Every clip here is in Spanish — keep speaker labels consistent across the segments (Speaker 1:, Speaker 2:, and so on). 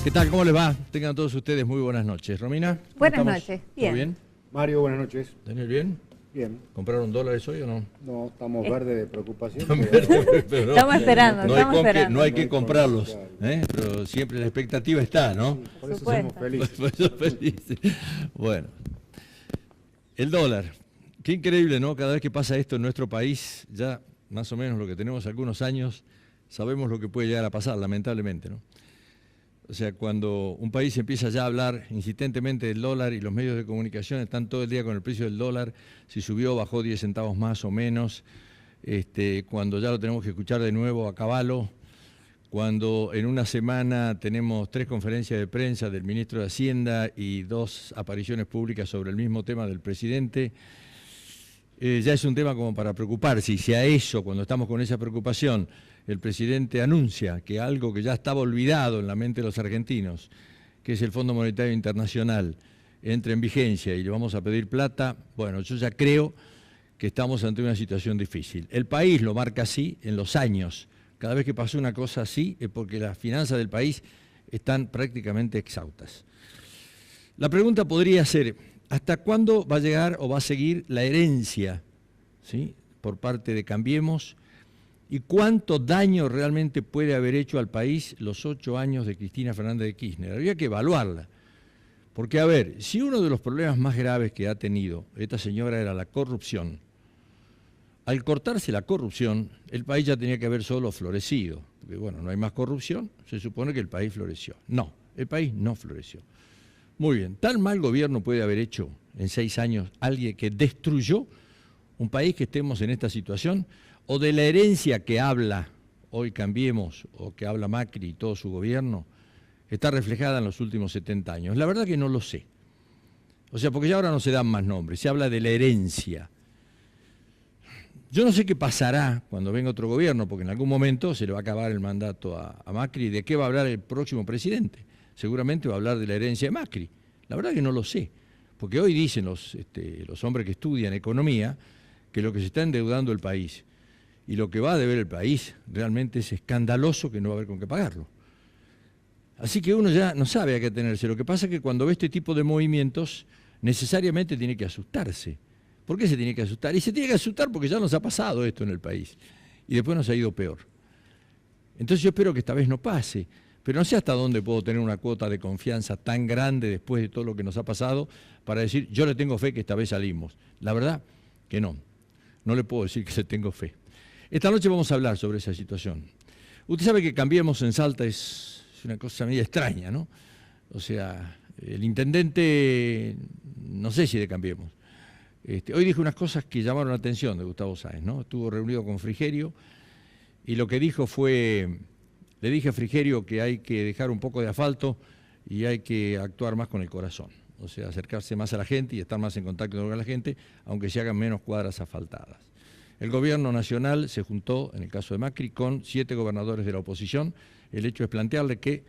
Speaker 1: ¿Qué tal? ¿Cómo les va? Tengan todos ustedes muy buenas noches. Romina.
Speaker 2: Buenas noches. Bien.
Speaker 1: ¿Todo bien?
Speaker 3: Mario, buenas noches.
Speaker 1: ¿Daniel bien?
Speaker 3: Bien.
Speaker 1: ¿Compraron dólares hoy o no?
Speaker 3: No, estamos verdes de preocupación.
Speaker 1: Pero
Speaker 2: Estamos esperando, estamos esperando.
Speaker 1: No hay que comprarlos, pero siempre la expectativa está, ¿no?
Speaker 3: Por eso somos felices.
Speaker 1: Por eso felices. Bueno, el dólar. Qué increíble, ¿no? Cada vez que pasa esto en nuestro país, ya más o menos lo que tenemos algunos años, sabemos lo que puede llegar a pasar, lamentablemente, ¿no? O sea, cuando un país empieza ya a hablar insistentemente del dólar y los medios de comunicación están todo el día con el precio del dólar, si subió, bajó 10 centavos más o menos, cuando ya lo tenemos que escuchar de nuevo a caballo, cuando en una semana tenemos 3 conferencias de prensa del ministro de Hacienda y 2 apariciones públicas sobre el mismo tema del presidente, ya es un tema como para preocuparse, y si a eso, cuando estamos con esa preocupación, el presidente anuncia que algo que ya estaba olvidado en la mente de los argentinos, que es el Fondo Monetario Internacional, entre en vigencia y le vamos a pedir plata, bueno, yo ya creo que estamos ante una situación difícil. El país lo marca así en los años. Cada vez que pasa una cosa así es porque las finanzas del país están prácticamente exhaustas. La pregunta podría ser, ¿hasta cuándo va a llegar o va a seguir la herencia, ¿sí?, por parte de Cambiemos? ¿Y cuánto daño realmente puede haber hecho al país los 8 años de Cristina Fernández de Kirchner? Habría que evaluarla. Porque, a ver, si uno de los problemas más graves que ha tenido esta señora era la corrupción, al cortarse la corrupción, el país ya tenía que haber solo florecido. Porque, bueno, no hay más corrupción, se supone que el país floreció. No, el país no floreció. Muy bien, ¿tan mal gobierno puede haber hecho en 6 años alguien que destruyó un país que estemos en esta situación? ¿O de la herencia que habla hoy Cambiemos, o que habla Macri y todo su gobierno, está reflejada en los últimos 70 años? La verdad que no lo sé. O sea, porque ya ahora no se dan más nombres, se habla de la herencia. Yo no sé qué pasará cuando venga otro gobierno, porque en algún momento se le va a acabar el mandato a Macri. ¿De qué va a hablar el próximo presidente? Seguramente va a hablar de la herencia de Macri. La verdad que no lo sé, porque hoy dicen los hombres que estudian economía que lo que se está endeudando el país y lo que va a deber el país realmente es escandaloso, que no va a haber con qué pagarlo. Así que uno ya no sabe a qué atenerse. Lo que pasa es que cuando ve este tipo de movimientos, necesariamente tiene que asustarse. ¿Por qué se tiene que asustar? Y se tiene que asustar porque ya nos ha pasado esto en el país. Y después nos ha ido peor. Entonces yo espero que esta vez no pase. Pero no sé hasta dónde puedo tener una cuota de confianza tan grande después de todo lo que nos ha pasado para decir, yo le tengo fe que esta vez salimos. La verdad que no. No le puedo decir que le tengo fe. Esta noche vamos a hablar sobre esa situación. Usted sabe que Cambiemos en Salta es una cosa media extraña, ¿no? O sea, el intendente, no sé si de Cambiemos. Hoy dijo unas cosas que llamaron la atención de Gustavo Sáenz, ¿no? Estuvo reunido con Frigerio y lo que dijo fue, le dije a Frigerio que hay que dejar un poco de asfalto y hay que actuar más con el corazón. O sea, acercarse más a la gente y estar más en contacto con la gente, aunque se hagan menos cuadras asfaltadas. El gobierno nacional se juntó, en el caso de Macri, con 7 gobernadores de la oposición. El hecho es plantearle que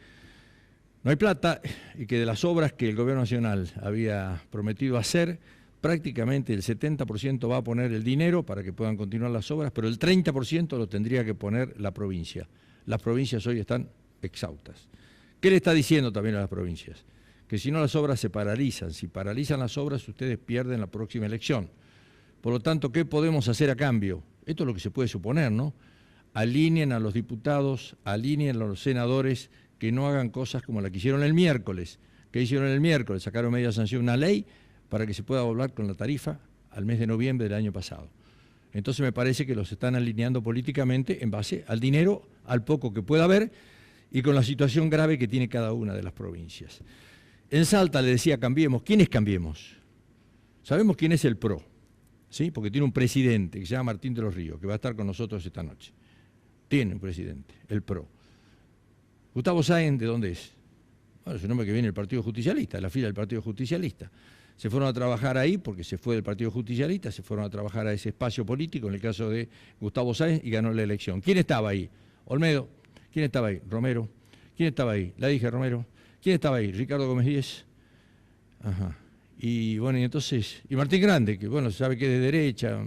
Speaker 1: no hay plata y que de las obras que el gobierno nacional había prometido hacer, prácticamente el 70% va a poner el dinero para que puedan continuar las obras, pero el 30% lo tendría que poner la provincia. Las provincias hoy están exhaustas. ¿Qué le está diciendo también a las provincias? Que si no las obras se paralizan. Si paralizan las obras, ustedes pierden la próxima elección. Por lo tanto, ¿qué podemos hacer a cambio? Esto es lo que se puede suponer, ¿no? Alineen a los diputados, alineen a los senadores que no hagan cosas como la que hicieron el miércoles. ¿Qué hicieron el miércoles? Sacaron media sanción una ley para que se pueda volver con la tarifa al mes de noviembre del año pasado. Entonces me parece que los están alineando políticamente en base al dinero, al poco que pueda haber y con la situación grave que tiene cada una de las provincias. En Salta le decía Cambiemos. ¿Quién es Cambiemos? Sabemos quién es el PRO, ¿sí? Porque tiene un presidente que se llama Martín de los Ríos, que va a estar con nosotros esta noche. Tiene un presidente, el PRO. Gustavo Sáenz, ¿de dónde es? Bueno, es un hombre que viene del Partido Justicialista, de la fila del Partido Justicialista. Se fueron a trabajar ahí porque se fue del Partido Justicialista, se fueron a trabajar a ese espacio político, en el caso de Gustavo Sáenz, y ganó la elección. ¿Quién estaba ahí? Olmedo. ¿Quién estaba ahí? Romero. ¿Quién estaba ahí? La dije, Romero. ¿Quién estaba ahí? Ricardo Gómez Díez. Ajá. Y bueno, y entonces, y Martín Grande, que bueno, se sabe que es de derecha,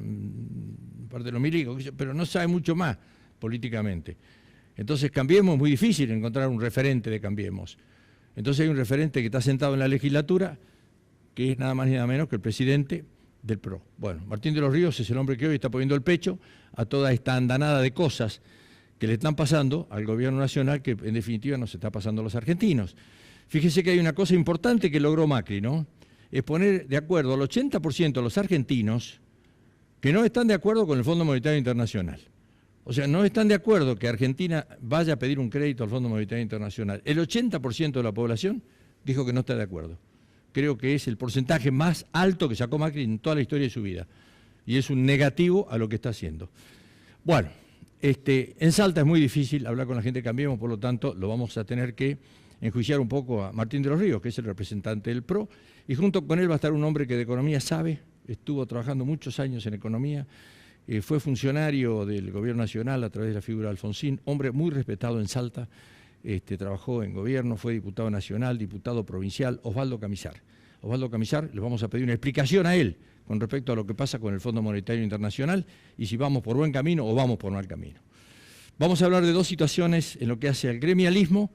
Speaker 1: parte de los milicos, pero no sabe mucho más políticamente. Entonces Cambiemos, es muy difícil encontrar un referente de Cambiemos. Entonces hay un referente que está sentado en la legislatura, que es nada más ni nada menos que el presidente del PRO. Bueno, Martín de los Ríos es el hombre que hoy está poniendo el pecho a toda esta andanada de cosas que le están pasando al gobierno nacional, que en definitiva nos está pasando a los argentinos. Fíjese que hay una cosa importante que logró Macri, ¿no? Es poner de acuerdo al 80% de los argentinos que no están de acuerdo con el Fondo Monetario Internacional. O sea, no están de acuerdo que Argentina vaya a pedir un crédito al Fondo Monetario Internacional. El 80% de la población dijo que no está de acuerdo. Creo que es el porcentaje más alto que sacó Macri en toda la historia de su vida. Y es un negativo a lo que está haciendo. Bueno, en Salta es muy difícil hablar con la gente de Cambiemos, por lo tanto lo vamos a tener que enjuiciar un poco a Martín de los Ríos, que es el representante del PRO, y junto con él va a estar un hombre que de economía sabe, estuvo trabajando muchos años en economía, fue funcionario del gobierno nacional a través de la figura de Alfonsín, hombre muy respetado en Salta, trabajó en gobierno, fue diputado nacional, diputado provincial, Osvaldo Camisar. Osvaldo Camisar, le vamos a pedir una explicación a él con respecto a lo que pasa con el Fondo Monetario Internacional y si vamos por buen camino o vamos por mal camino. Vamos a hablar de dos situaciones en lo que hace al gremialismo,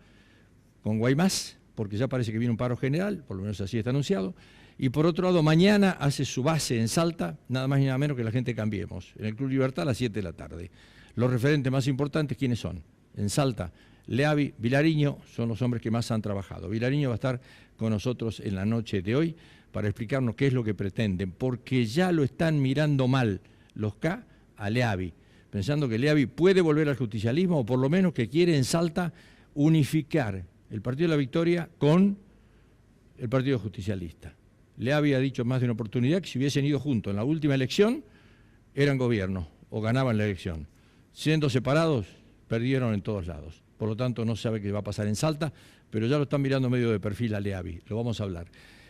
Speaker 1: con Guaymás, porque ya parece que viene un paro general, por lo menos así está anunciado, y por otro lado, mañana hace su base en Salta, nada más y nada menos que la gente de Cambiemos, en el Club Libertad a las 7 de la tarde. Los referentes más importantes, ¿quiénes son? En Salta, Leavi, Vilariño, son los hombres que más han trabajado. Vilariño va a estar con nosotros en la noche de hoy para explicarnos qué es lo que pretenden, porque ya lo están mirando mal los K a Leavi, pensando que Leavi puede volver al justicialismo o por lo menos que quiere en Salta unificar el Partido de la Victoria con el Partido Justicialista. Leavi ha dicho más de una oportunidad que si hubiesen ido juntos en la última elección, eran gobierno o ganaban la elección. Siendo separados, perdieron en todos lados. Por lo tanto, no sabe qué va a pasar en Salta, pero ya lo están mirando medio de perfil a Leavi, lo vamos a hablar.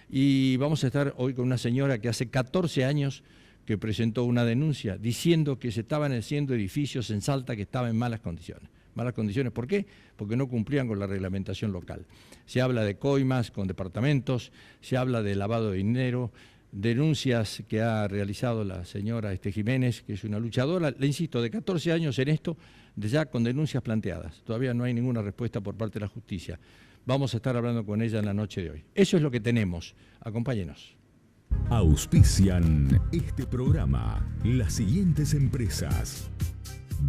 Speaker 1: Y vamos a estar hoy con una señora que hace 14 años que presentó una denuncia diciendo que se estaban haciendo edificios en Salta que estaban en malas condiciones. Malas condiciones, ¿por qué? Porque no cumplían con la reglamentación local. Se habla de coimas con departamentos, se habla de lavado de dinero, denuncias que ha realizado la señora Jiménez, que es una luchadora, le insisto, de 14 años en esto, ya con denuncias planteadas. Todavía no hay ninguna respuesta por parte de la justicia. Vamos a estar hablando con ella en la noche de hoy. Eso es lo que tenemos. Acompáñenos.
Speaker 4: Auspician este programa las siguientes empresas: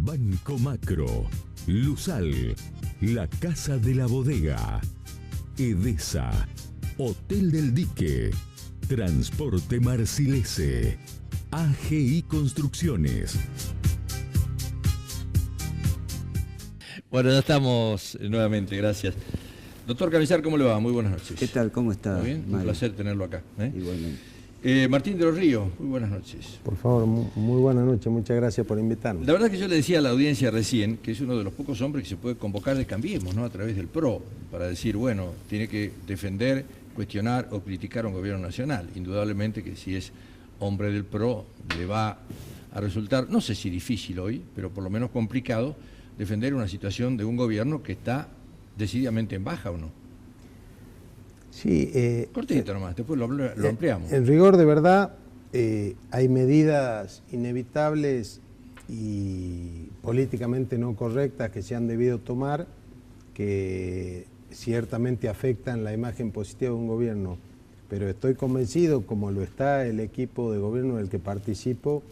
Speaker 4: Banco Macro, Lusal, La Casa de la Bodega, Edesa, Hotel del Dique, Transporte Marcilese, AGI Construcciones.
Speaker 1: Bueno, ya estamos nuevamente, gracias. Doctor Camisar, ¿cómo le va? Muy buenas noches.
Speaker 5: ¿Qué tal? ¿Cómo está?
Speaker 1: Muy bien, un placer tenerlo acá.
Speaker 5: Igualmente.
Speaker 1: Martín de los Ríos, muy buenas noches.
Speaker 3: Por favor, muy buenas noches, muchas gracias por invitarnos.
Speaker 1: La verdad que yo le decía a la audiencia recién que es uno de los pocos hombres que se puede convocar de Cambiemos, ¿no? A través del PRO, para decir, bueno, tiene que defender, cuestionar o criticar a un gobierno nacional. Indudablemente que si es hombre del PRO le va a resultar, no sé si difícil hoy, pero por lo menos complicado, defender una situación de un gobierno que está decididamente en baja, ¿o no?
Speaker 3: Sí.
Speaker 1: Cortito nomás, después lo ampliamos.
Speaker 3: En rigor de verdad, hay medidas inevitables y políticamente no correctas que se han debido tomar, que ciertamente afectan la imagen positiva de un gobierno, pero estoy convencido, como lo está el equipo de gobierno del que participo,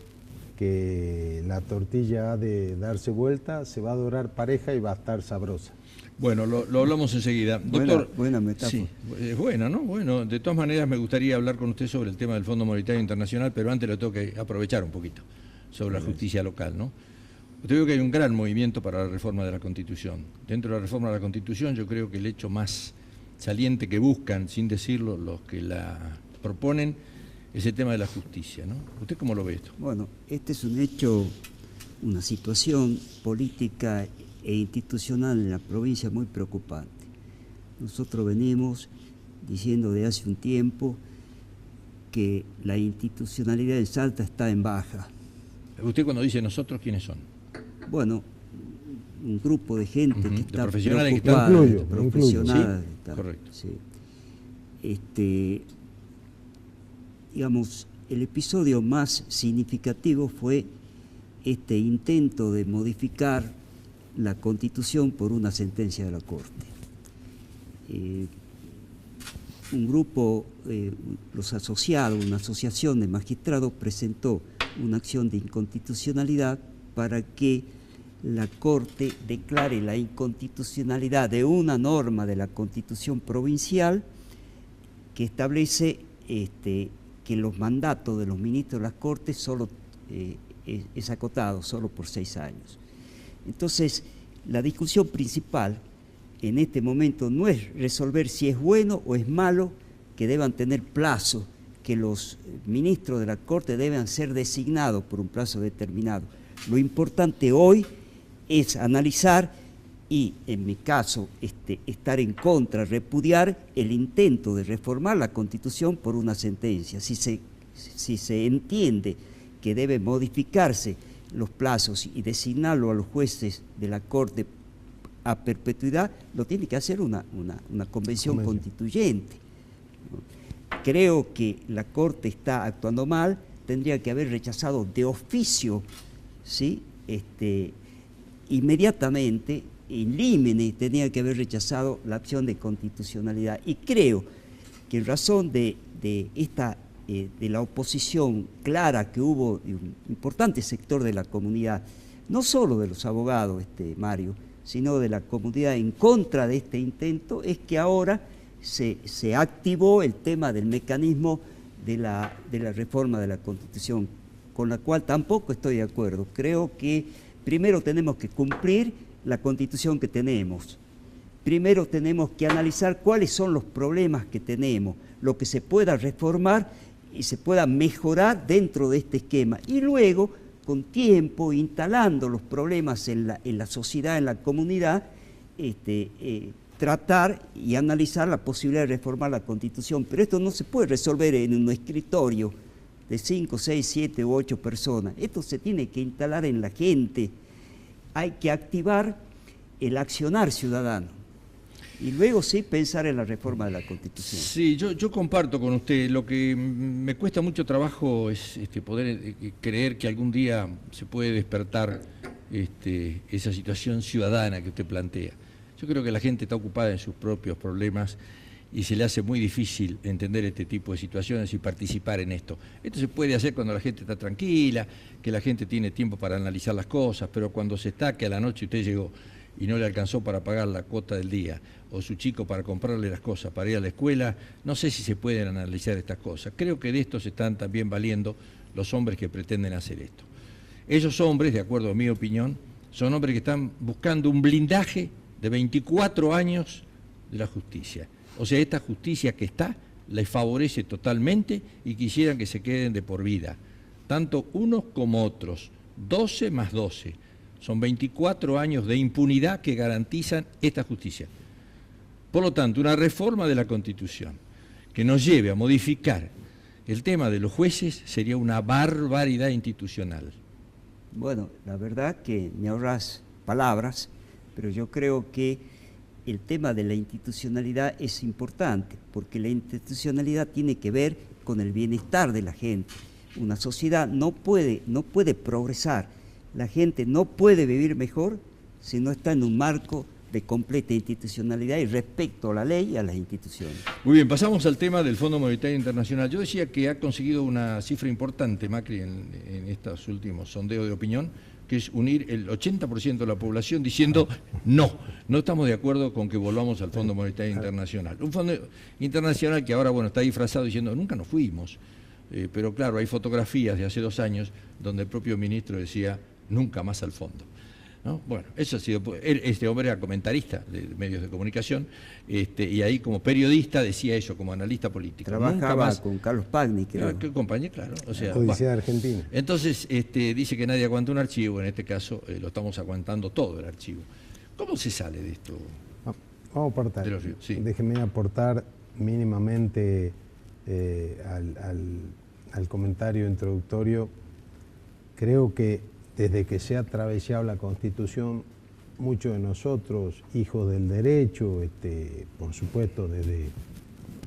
Speaker 3: que la tortilla ha de darse vuelta, se va a dorar pareja y va a estar sabrosa.
Speaker 1: Bueno, lo hablamos enseguida. Doctor,
Speaker 5: buena metáfora.
Speaker 1: Sí, es buena, ¿no? Bueno, de todas maneras me gustaría hablar con usted sobre el tema del Fondo Monetario Internacional, pero antes lo tengo que aprovechar un poquito sobre la justicia local, ¿no? Usted vio que hay un gran movimiento para la reforma de la Constitución. Dentro de la reforma de la Constitución yo creo que el hecho más saliente que buscan, sin decirlo, los que la proponen, es el tema de la justicia, ¿no? ¿Usted cómo lo ve esto?
Speaker 5: Bueno, este es un hecho, una situación política e institucional en la provincia muy preocupante. Nosotros venimos diciendo de hace un tiempo que la institucionalidad en Salta está en baja.
Speaker 1: ¿Usted cuando dice nosotros, quiénes son?
Speaker 5: Bueno, un grupo de gente que está
Speaker 1: profesionales
Speaker 5: preocupada,
Speaker 1: que están
Speaker 5: profesionales.
Speaker 1: ¿Sí? Correcto.
Speaker 5: Sí. Digamos, el episodio más significativo fue este intento de modificar la Constitución por una sentencia de la Corte. un grupo, los asociados, una asociación de magistrados presentó una acción de inconstitucionalidad para que la Corte declare la inconstitucionalidad de una norma de la Constitución provincial que establece que los mandatos de los ministros de las Cortes solo es acotado, solo por 6 años. Entonces, la discusión principal en este momento no es resolver si es bueno o es malo que deban tener plazo, que los ministros de la Corte deben ser designados por un plazo determinado. Lo importante hoy es analizar y, en mi caso, estar en contra, repudiar el intento de reformar la Constitución por una sentencia. Si se entiende que debe modificarse los plazos y designarlo a los jueces de la Corte a perpetuidad, lo tiene que hacer una convención constituyente. Creo que la Corte está actuando mal, tendría que haber rechazado de oficio, ¿sí? Inmediatamente, in limine, tenía que haber rechazado la acción de constitucionalidad. Y creo que en razón de la oposición clara que hubo de un importante sector de la comunidad, no solo de los abogados, Mario, sino de la comunidad en contra de este intento, es que ahora se activó el tema del mecanismo de la reforma de la Constitución, con la cual tampoco estoy de acuerdo. Creo que primero tenemos que cumplir la Constitución que tenemos. Primero tenemos que analizar cuáles son los problemas que tenemos, lo que se pueda reformar y se pueda mejorar dentro de este esquema. Y luego, con tiempo, instalando los problemas en la sociedad, en la comunidad, tratar y analizar la posibilidad de reformar la Constitución. Pero esto no se puede resolver en un escritorio de 5, 6, 7 u 8 personas. Esto se tiene que instalar en la gente. Hay que activar el accionar ciudadano y luego sí pensar en la reforma de la Constitución.
Speaker 1: Sí, yo comparto con usted. Lo que me cuesta mucho trabajo es poder creer que algún día se puede despertar esa situación ciudadana que usted plantea. Yo creo que la gente está ocupada en sus propios problemas y se le hace muy difícil entender este tipo de situaciones y participar en esto. Esto se puede hacer cuando la gente está tranquila, que la gente tiene tiempo para analizar las cosas, pero cuando se está que a la noche usted llegó y no le alcanzó para pagar la cuota del día, o su chico para comprarle las cosas para ir a la escuela, no sé si se pueden analizar estas cosas. Creo que de esto se están también valiendo los hombres que pretenden hacer esto. Esos hombres, de acuerdo a mi opinión, son hombres que están buscando un blindaje de 24 años de la justicia. O sea, esta justicia que está les favorece totalmente y quisieran que se queden de por vida. Tanto unos como otros. 12 más 12. Son 24 años de impunidad que garantizan esta justicia. Por lo tanto, una reforma de la Constitución que nos lleve a modificar el tema de los jueces sería una barbaridad institucional.
Speaker 5: Bueno, la verdad que me ahorras palabras, pero yo creo que el tema de la institucionalidad es importante, porque la institucionalidad tiene que ver con el bienestar de la gente. Una sociedad no puede progresar, la gente no puede vivir mejor si no está en un marco de completa institucionalidad y respeto a la ley y a las instituciones.
Speaker 1: Muy bien, pasamos al tema del Fondo Monetario Internacional. Yo decía que ha conseguido una cifra importante, Macri, en estos últimos sondeos de opinión, que es unir el 80% de la población diciendo no estamos de acuerdo con que volvamos al Fondo Monetario Internacional. Un fondo internacional que ahora, bueno, está disfrazado diciendo nunca nos fuimos, pero claro, hay fotografías de hace 2 años donde el propio ministro decía nunca más al fondo. ¿No? Bueno, eso ha sido, este hombre era comentarista de medios de comunicación, y ahí como periodista decía eso, como analista político.
Speaker 5: Trabajaba con Carlos Pagni, creo.
Speaker 1: Compañía, claro. O sea,
Speaker 3: Odisea Argentina.
Speaker 1: Entonces, dice que nadie aguanta un archivo, en este caso lo estamos aguantando todo el archivo. ¿Cómo se sale de esto?
Speaker 3: Vamos a aportar. Sí. Déjeme aportar mínimamente al comentario introductorio. Creo que desde que se ha atravesado la Constitución, muchos de nosotros, hijos del derecho, por supuesto desde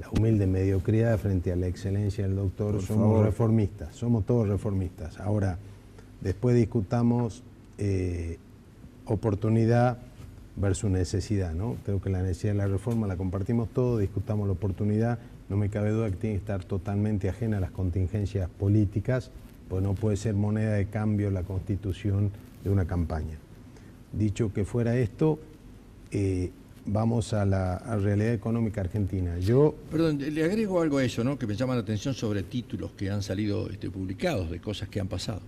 Speaker 3: la humilde mediocridad frente a la excelencia del doctor, somos reformistas, somos todos reformistas. Ahora, después discutamos oportunidad versus necesidad, ¿no? Creo que la necesidad de la reforma la compartimos todos, discutamos la oportunidad, no me cabe duda que tiene que estar totalmente ajena a las contingencias políticas, pues no puede ser moneda de cambio la Constitución de una campaña. Dicho que fuera esto, vamos a la realidad económica argentina.
Speaker 1: Perdón, le agrego algo a eso, ¿no?, que me llama la atención sobre títulos que han salido publicados de cosas que han pasado.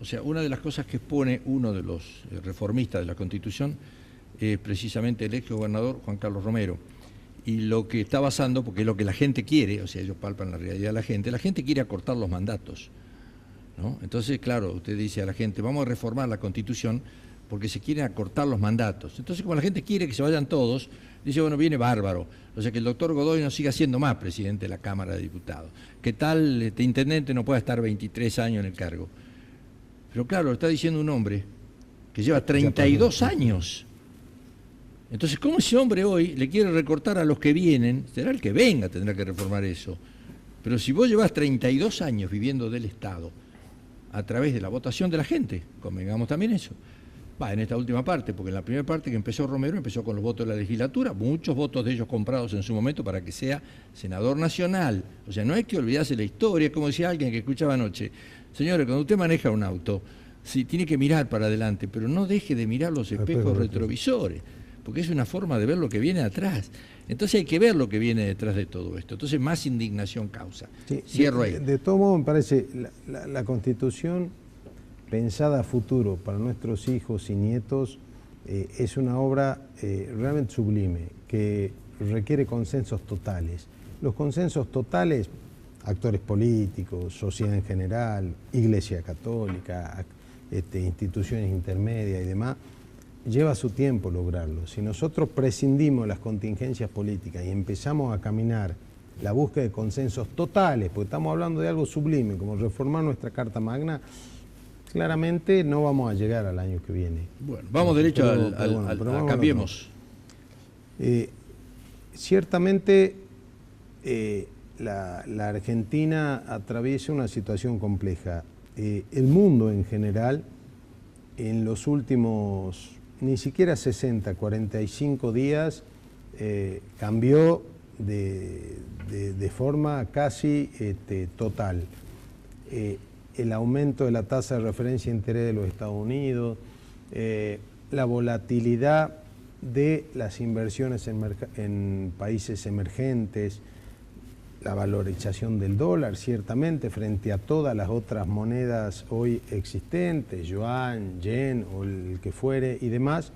Speaker 1: O sea, una de las cosas que expone uno de los reformistas de la Constitución es precisamente el ex gobernador Juan Carlos Romero. Y lo que está basando, porque es lo que la gente quiere, o sea, ellos palpan la realidad de la gente quiere acortar los mandatos, ¿no? Entonces, claro, usted dice a la gente, vamos a reformar la Constitución porque se quieren acortar los mandatos. Entonces, como la gente quiere que se vayan todos, dice, bueno, viene bárbaro. O sea, que el doctor Godoy no siga siendo más presidente de la Cámara de Diputados. Que tal intendente no pueda estar 23 años en el cargo. Pero claro, lo está diciendo un hombre que lleva 32 años. Entonces, ¿cómo ese hombre hoy le quiere recortar a los que vienen? Será el que venga, tendrá que reformar eso. Pero si vos llevas 32 años viviendo del Estado a través de la votación de la gente, convengamos también eso. Va, en esta última parte, porque en la primera parte que empezó Romero, empezó con los votos de la legislatura, muchos votos de ellos comprados en su momento para que sea senador nacional. O sea, no hay que olvidarse la historia, como decía alguien que escuchaba anoche. Señores, cuando usted maneja un auto, sí, tiene que mirar para adelante, pero no deje de mirar los espejos retrovisores, porque es una forma de ver lo que viene atrás. Entonces hay que ver lo que viene detrás de todo esto. Entonces más indignación causa. Sí, cierro ahí.
Speaker 3: De todo modo, me parece, la Constitución pensada a futuro para nuestros hijos y nietos es una obra realmente sublime, que requiere consensos totales. Los consensos totales, actores políticos, sociedad en general, Iglesia Católica, instituciones intermedias y demás, lleva su tiempo lograrlo. Si nosotros prescindimos de las contingencias políticas y empezamos a caminar la búsqueda de consensos totales, porque estamos hablando de algo sublime, como reformar nuestra Carta Magna, claramente no vamos a llegar al año que viene.
Speaker 1: Bueno, vamos derecho a cambiemos.
Speaker 3: Ciertamente la Argentina atraviesa una situación compleja. El mundo en general, en los últimos ni siquiera 60, 45 días, cambió de forma casi total. El aumento de la tasa de referencia de interés de los Estados Unidos, la volatilidad de las inversiones en países emergentes, la valorización del dólar, ciertamente, frente a todas las otras monedas hoy existentes, yuan, yen o el que fuere y demás,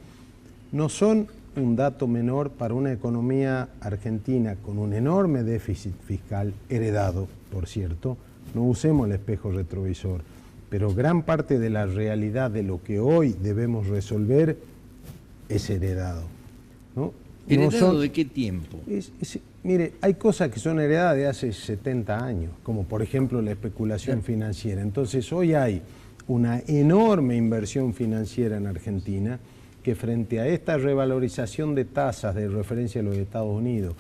Speaker 3: no son un dato menor para una economía argentina con un enorme déficit fiscal heredado, por cierto. No usemos el espejo retrovisor, pero gran parte de la realidad de lo que hoy debemos resolver es heredado, ¿no?
Speaker 1: ¿Heredado de qué tiempo?
Speaker 3: Mire, hay cosas que son heredadas de hace 70 años, como por ejemplo la especulación financiera. Entonces hoy hay una enorme inversión financiera en Argentina que frente a esta revalorización de tasas de referencia a los Estados Unidos,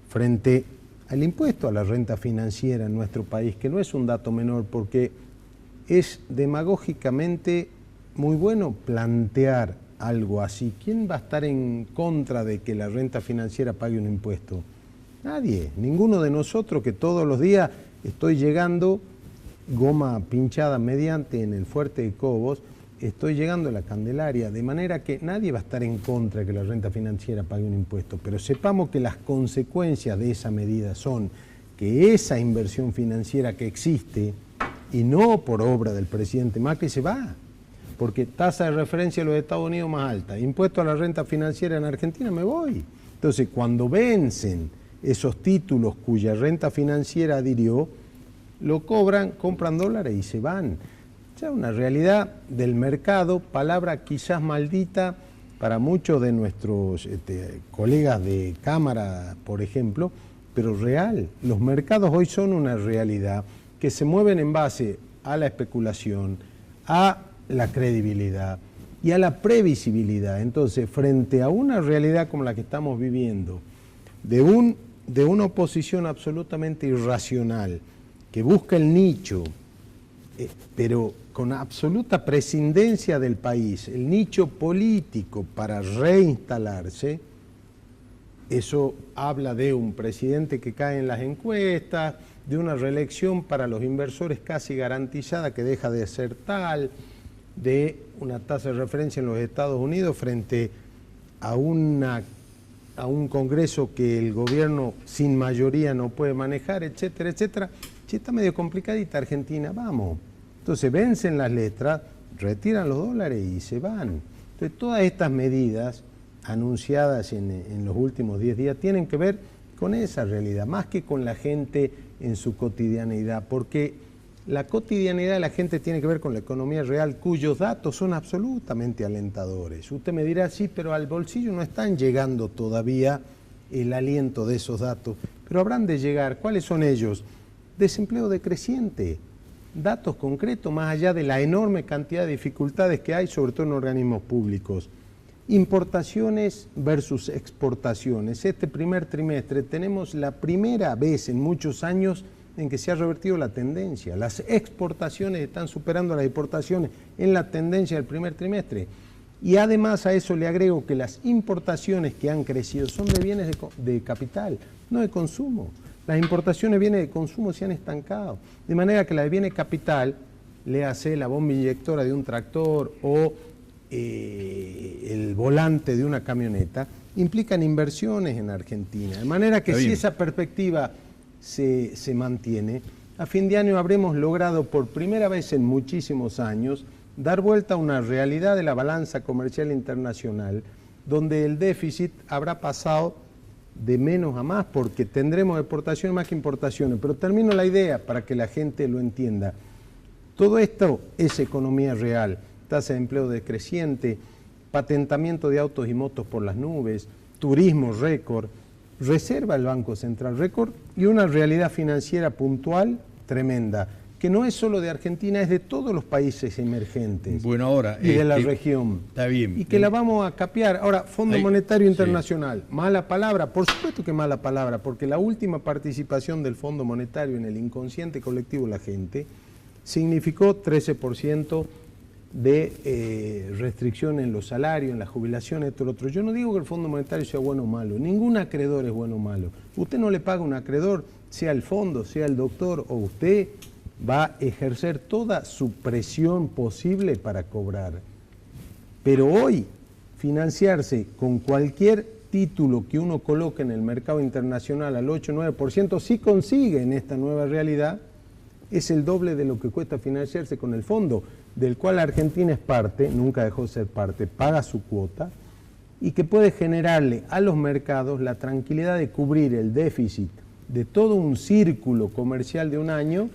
Speaker 3: frente al impuesto a la renta financiera en nuestro país, que no es un dato menor porque es demagógicamente muy bueno plantear algo así. ¿Quién va a estar en contra de que la renta financiera pague un impuesto? Nadie, ninguno de nosotros, que todos los días estoy llegando, goma pinchada mediante en el Fuerte de Cobos, estoy llegando a la Candelaria, de manera que nadie va a estar en contra de que la renta financiera pague un impuesto, pero sepamos que las consecuencias de esa medida son que esa inversión financiera que existe, y no por obra del presidente Macri, se va, porque tasa de referencia de los Estados Unidos más alta, impuesto a la renta financiera en Argentina, me voy. Entonces, cuando vencen esos títulos cuya renta financiera adhirió, lo cobran, compran dólares y se van. Ya una realidad del mercado, palabra quizás maldita para muchos de nuestros colegas de Cámara, por ejemplo, pero real. Los mercados hoy son una realidad que se mueven en base a la especulación, a la credibilidad y a la previsibilidad. Entonces, frente a una realidad como la que estamos viviendo, de una oposición absolutamente irracional, que busca el nicho pero con absoluta prescindencia del país, el nicho político para reinstalarse, eso habla de un presidente que cae en las encuestas, de una reelección para los inversores casi garantizada que deja de ser tal, de una tasa de referencia en los Estados Unidos frente a un Congreso que el gobierno sin mayoría no puede manejar, etcétera, etcétera. Si está medio complicadita Argentina, vamos. Entonces vencen las letras, retiran los dólares y se van. Entonces todas estas medidas anunciadas en los últimos 10 días tienen que ver con esa realidad, más que con la gente en su cotidianidad, porque la cotidianidad de la gente tiene que ver con la economía real, cuyos datos son absolutamente alentadores. Usted me dirá, sí, pero al bolsillo no están llegando todavía el aliento de esos datos, pero habrán de llegar. ¿Cuáles son ellos? Desempleo decreciente, datos concretos más allá de la enorme cantidad de dificultades que hay, sobre todo en organismos públicos. Importaciones versus exportaciones. Este primer trimestre tenemos la primera vez en muchos años en que se ha revertido la tendencia. Las exportaciones están superando a las importaciones en la tendencia del primer trimestre. Y además a eso le agrego que las importaciones que han crecido son de bienes de capital, no de consumo. Las importaciones de bienes de consumo se han estancado. De manera que la de bienes de capital, léase la bomba inyectora de un tractor o el volante de una camioneta, implican inversiones en Argentina. De manera que si esa perspectiva se mantiene, a fin de año habremos logrado por primera vez en muchísimos años dar vuelta a una realidad de la balanza comercial internacional, donde el déficit habrá pasado de menos a más, porque tendremos exportaciones más que importaciones. Pero termino la idea para que la gente lo entienda. Todo esto es economía real, tasa de empleo decreciente, patentamiento de autos y motos por las nubes, turismo récord, reserva el Banco Central récord y una realidad financiera puntual tremenda, que no es solo de Argentina, es de todos los países emergentes.
Speaker 1: Bueno, ahora,
Speaker 3: y de la región.
Speaker 1: Está bien.
Speaker 3: Y que la vamos a capear. Ahora, Fondo Monetario Internacional, mala palabra, por supuesto que mala palabra, porque la última participación del Fondo Monetario en el inconsciente colectivo de la gente significó 13% de restricción en los salarios, en las jubilaciones, esto, lo otro. Yo no digo que el Fondo Monetario sea bueno o malo, ningún acreedor es bueno o malo. Usted no le paga a un acreedor, sea el fondo, sea el doctor o usted, va a ejercer toda su presión posible para cobrar. Pero hoy, financiarse con cualquier título que uno coloque en el mercado internacional al 8 o 9%, si consigue en esta nueva realidad, es el doble de lo que cuesta financiarse con el fondo, del cual Argentina es parte, nunca dejó de ser parte, paga su cuota, y que puede generarle a los mercados la tranquilidad de cubrir el déficit de todo un círculo comercial de un año.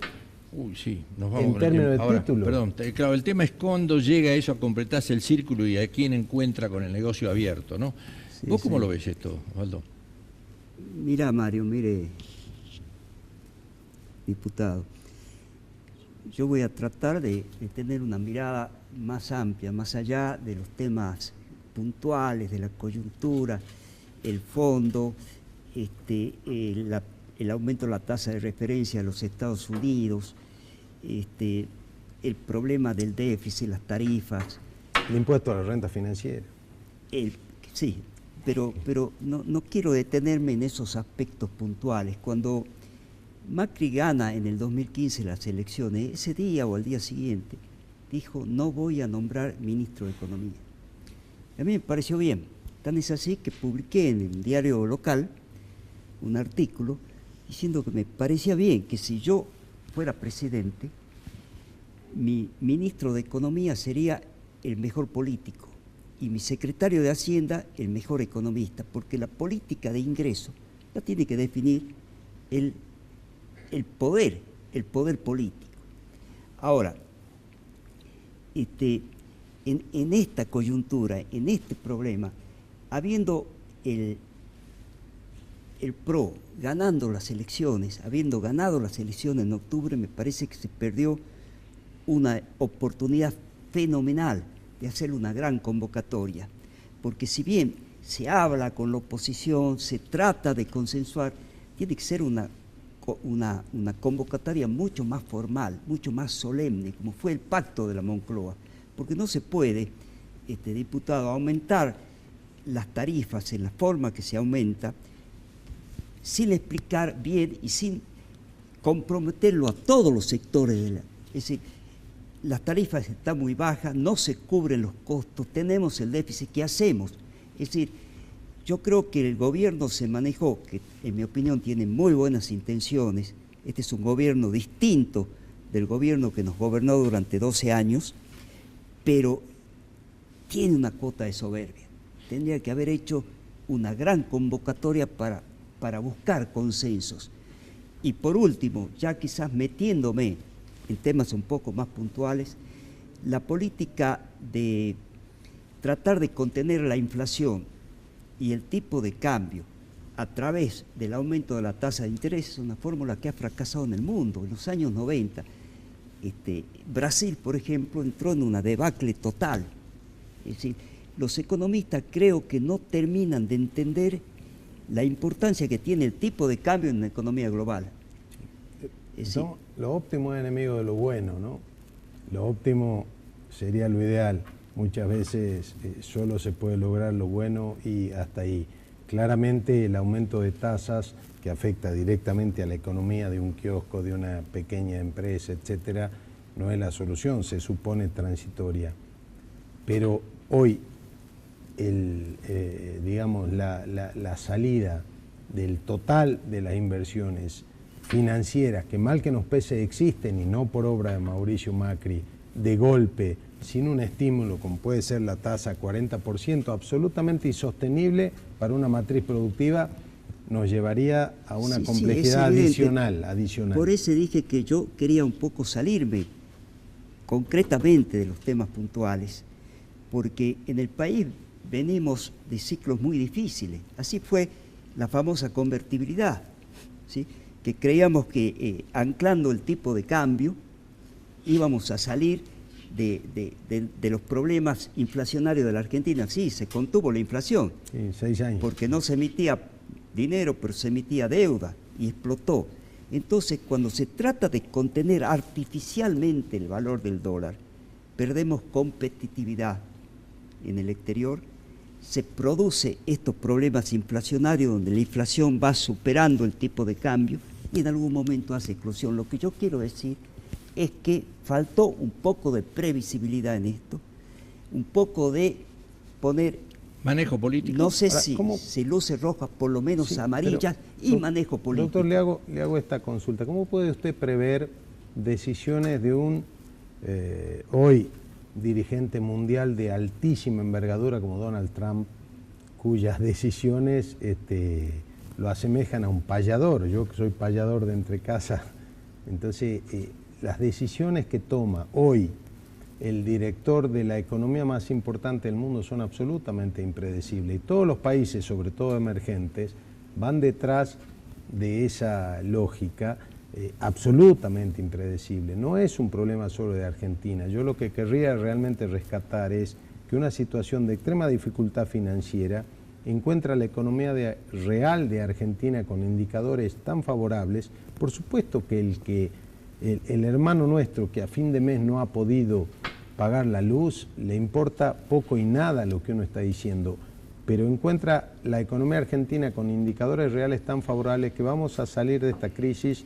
Speaker 1: Uy, sí, nos vamos
Speaker 3: en
Speaker 1: con el
Speaker 3: términos
Speaker 1: tiempo.
Speaker 3: de
Speaker 1: Ahora,
Speaker 3: título.
Speaker 1: perdón, claro, el tema es cuándo llega eso a completarse el círculo y a quién encuentra con el negocio abierto, ¿no?
Speaker 3: Sí,
Speaker 1: ¿Vos cómo
Speaker 3: sí.
Speaker 1: lo ves esto, Osvaldo?
Speaker 5: Mira, Mario, mire, diputado, yo voy a tratar de tener una mirada más amplia, más allá de los temas puntuales, de la coyuntura, el fondo, el aumento de la tasa de referencia a los Estados Unidos, el problema del déficit, las tarifas.
Speaker 3: El impuesto a la renta financiera.
Speaker 5: Sí, pero no quiero detenerme en esos aspectos puntuales. Cuando Macri gana en el 2015 las elecciones, ese día o al día siguiente, dijo, no voy a nombrar ministro de Economía. A mí me pareció bien. Tan es así que publiqué en el diario local un artículo diciendo que me parecía bien que si yo fuera presidente, mi ministro de Economía sería el mejor político y mi secretario de Hacienda el mejor economista, porque la política de ingreso la tiene que definir el poder político. Ahora, en esta coyuntura, en este problema, habiendo el PRO ganando las elecciones, habiendo ganado las elecciones en octubre, me parece que se perdió una oportunidad fenomenal de hacer una gran convocatoria, porque si bien se habla con la oposición, se trata de consensuar, tiene que ser una una convocatoria mucho más formal, mucho más solemne, como fue el pacto de la Moncloa, porque no se puede, diputado, aumentar las tarifas en la forma que se aumenta sin explicar bien y sin comprometerlo a todos los sectores es decir, las tarifas están muy bajas, no se cubren los costos, tenemos el déficit, ¿qué hacemos? Es decir, yo creo que el gobierno se manejó, que en mi opinión tiene muy buenas intenciones. Este es un gobierno distinto del gobierno que nos gobernó durante 12 años, pero tiene una cuota de soberbia. Tendría que haber hecho una gran convocatoria para buscar consensos. Y por último, ya quizás metiéndome en temas un poco más puntuales, la política de tratar de contener la inflación y el tipo de cambio a través del aumento de la tasa de interés es una fórmula que ha fracasado en el mundo. En los años 90, Brasil, por ejemplo, entró en una debacle total. Es decir, los economistas creo que no terminan de entender la importancia que tiene el tipo de cambio en la economía global.
Speaker 3: No, lo óptimo es enemigo de lo bueno, ¿no? Lo óptimo sería lo ideal. Muchas veces solo se puede lograr lo bueno y hasta ahí. Claramente el aumento de tasas que afecta directamente a la economía de un kiosco, de una pequeña empresa, etcétera, no es la solución, se supone transitoria. Pero hoy, digamos, la salida del total de las inversiones financieras, que mal que nos pese existen y no por obra de Mauricio Macri, de golpe, sin un estímulo como puede ser la tasa 40%, absolutamente insostenible para una matriz productiva, nos llevaría a una complejidad adicional.
Speaker 5: Por eso dije que yo quería un poco salirme concretamente de los temas puntuales, porque en el país venimos de ciclos muy difíciles. Así fue la famosa convertibilidad, ¿sí? Que creíamos que anclando el tipo de cambio íbamos a salir de los problemas inflacionarios de la Argentina. Sí, se contuvo la inflación.
Speaker 3: Sí, 6 años.
Speaker 5: Porque no se emitía dinero, pero se emitía deuda y explotó. Entonces, cuando se trata de contener artificialmente el valor del dólar, perdemos competitividad en el exterior, se produce estos problemas inflacionarios donde la inflación va superando el tipo de cambio y en algún momento hace explosión. Lo que yo quiero decir es que faltó un poco de previsibilidad en esto, un poco de poner...
Speaker 1: Manejo político.
Speaker 5: No sé si luces rojas, por lo menos sí, amarillas, y manejo político.
Speaker 3: Doctor, le hago esta consulta. ¿Cómo puede usted prever decisiones de un hoy dirigente mundial de altísima envergadura como Donald Trump, cuyas decisiones lo asemejan a un payador? Yo que soy payador de entrecasa, entonces las decisiones que toma hoy el director de la economía más importante del mundo son absolutamente impredecibles y todos los países, sobre todo emergentes, van detrás de esa lógica absolutamente impredecible. No es un problema solo de Argentina. Yo lo que querría realmente rescatar es que una situación de extrema dificultad financiera encuentra la economía real de Argentina con indicadores tan favorables. Por supuesto que el hermano nuestro que a fin de mes no ha podido pagar la luz, le importa poco y nada lo que uno está diciendo, pero encuentra la economía argentina con indicadores reales tan favorables que vamos a salir de esta crisis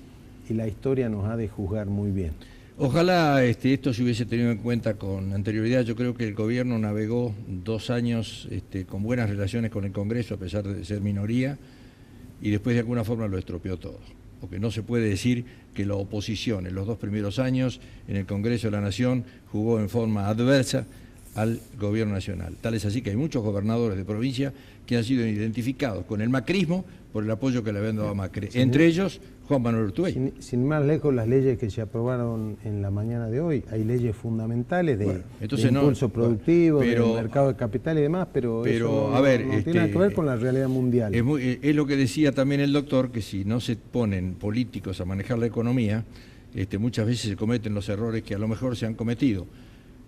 Speaker 3: y la historia nos ha de juzgar muy bien.
Speaker 1: Ojalá esto se hubiese tenido en cuenta con anterioridad. Yo creo que el gobierno navegó 2 años con buenas relaciones con el Congreso, a pesar de ser minoría, y después de alguna forma lo estropeó todo. Porque no se puede decir que la oposición en los 2 primeros años en el Congreso de la Nación jugó en forma adversa al gobierno nacional. Tal es así que hay muchos gobernadores de provincia que han sido identificados con el macrismo por el apoyo que le habían dado a Macri. Entre ellos, Juan Manuel Urtubey.
Speaker 3: Sin más lejos, las leyes que se aprobaron en la mañana de hoy, hay leyes fundamentales de impulso productivo, del mercado de capital y demás, pero eso no tiene nada que ver con la realidad mundial.
Speaker 1: Es lo que decía también el doctor, que si no se ponen políticos a manejar la economía, muchas veces se cometen los errores que a lo mejor se han cometido.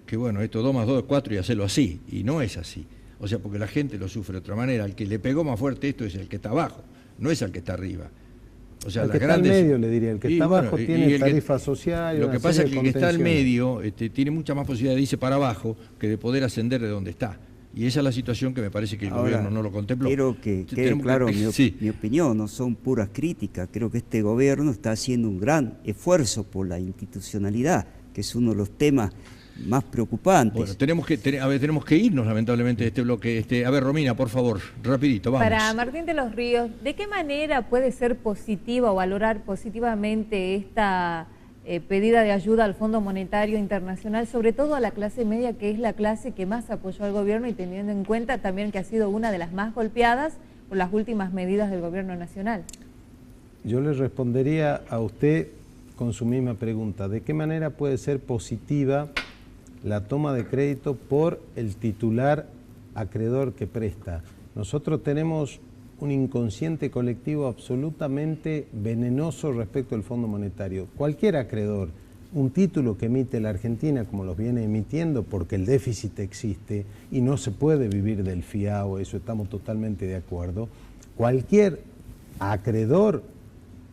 Speaker 1: Que bueno, esto 2 más 2 es 4 y hacerlo así, y no es así. O sea, porque la gente lo sufre de otra manera. El que le pegó más fuerte esto es el que está abajo, no es el que está arriba. O sea,
Speaker 3: el
Speaker 1: las
Speaker 3: que
Speaker 1: grandes...
Speaker 3: está al medio, le diría, el que está abajo tiene tarifa social.
Speaker 1: Lo que pasa es que el que está al medio tiene mucha más posibilidad de irse para abajo que de poder ascender de donde está. Y esa es la situación que me parece que el gobierno no lo contempló.
Speaker 5: Quiero que quede claro mi opinión, no son puras críticas. Creo que este gobierno está haciendo un gran esfuerzo por la institucionalidad, que es uno de los temas más preocupantes.
Speaker 1: Bueno, tenemos que irnos lamentablemente de este bloque. A ver, Romina, por favor, rapidito, vamos.
Speaker 2: Para Martín de los Ríos, ¿de qué manera puede ser positiva o valorar positivamente esta pedida de ayuda al Fondo Monetario Internacional, sobre todo a la clase media, que es la clase que más apoyó al gobierno, y teniendo en cuenta también que ha sido una de las más golpeadas por las últimas medidas del gobierno nacional?
Speaker 3: Yo le respondería a usted con su misma pregunta. ¿De qué manera puede ser positiva la toma de crédito por el titular acreedor que presta? Nosotros tenemos un inconsciente colectivo absolutamente venenoso respecto al Fondo Monetario. Cualquier acreedor, un título que emite la Argentina, como los viene emitiendo, porque el déficit existe y no se puede vivir del fiado, eso estamos totalmente de acuerdo, cualquier acreedor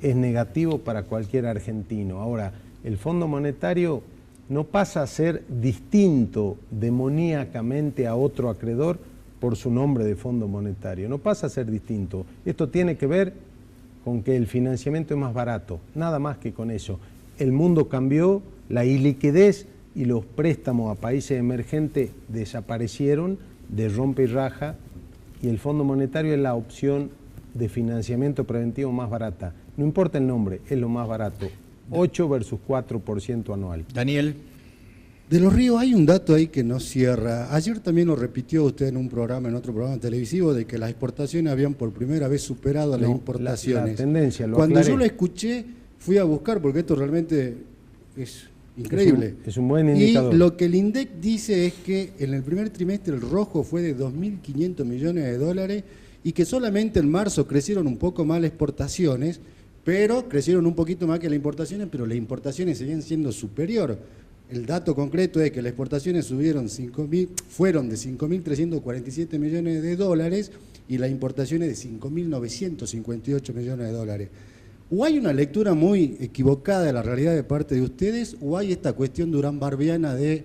Speaker 3: es negativo para cualquier argentino. Ahora, el Fondo Monetario no pasa a ser distinto demoníacamente a otro acreedor por su nombre de Fondo Monetario, no pasa a ser distinto. Esto tiene que ver con que el financiamiento es más barato, nada más que con eso. El mundo cambió, la iliquidez y los préstamos a países emergentes desaparecieron de rompe y raja, y el Fondo Monetario es la opción de financiamiento preventivo más barata. No importa el nombre, es lo más barato. 8 versus 4% anual.
Speaker 1: Daniel.
Speaker 6: De los Ríos hay un dato ahí que no cierra. Ayer también lo repitió usted en otro programa televisivo, de que las exportaciones habían por primera vez superado a las importaciones.
Speaker 3: La tendencia, lo
Speaker 6: Cuando
Speaker 3: aclaré.
Speaker 6: yo lo escuché, fui a buscar, porque esto realmente es increíble.
Speaker 3: Es un buen indicador.
Speaker 6: Y lo que el INDEC dice es que en el primer trimestre el rojo fue de 2.500 millones de dólares y que solamente en marzo crecieron un poco más las exportaciones, pero crecieron un poquito más que las importaciones, pero las importaciones seguían siendo superior. El dato concreto es que las exportaciones fueron de 5.347 millones de dólares y las importaciones de 5.958 millones de dólares. ¿O hay una lectura muy equivocada de la realidad de parte de ustedes, o hay esta cuestión durán-barbiana de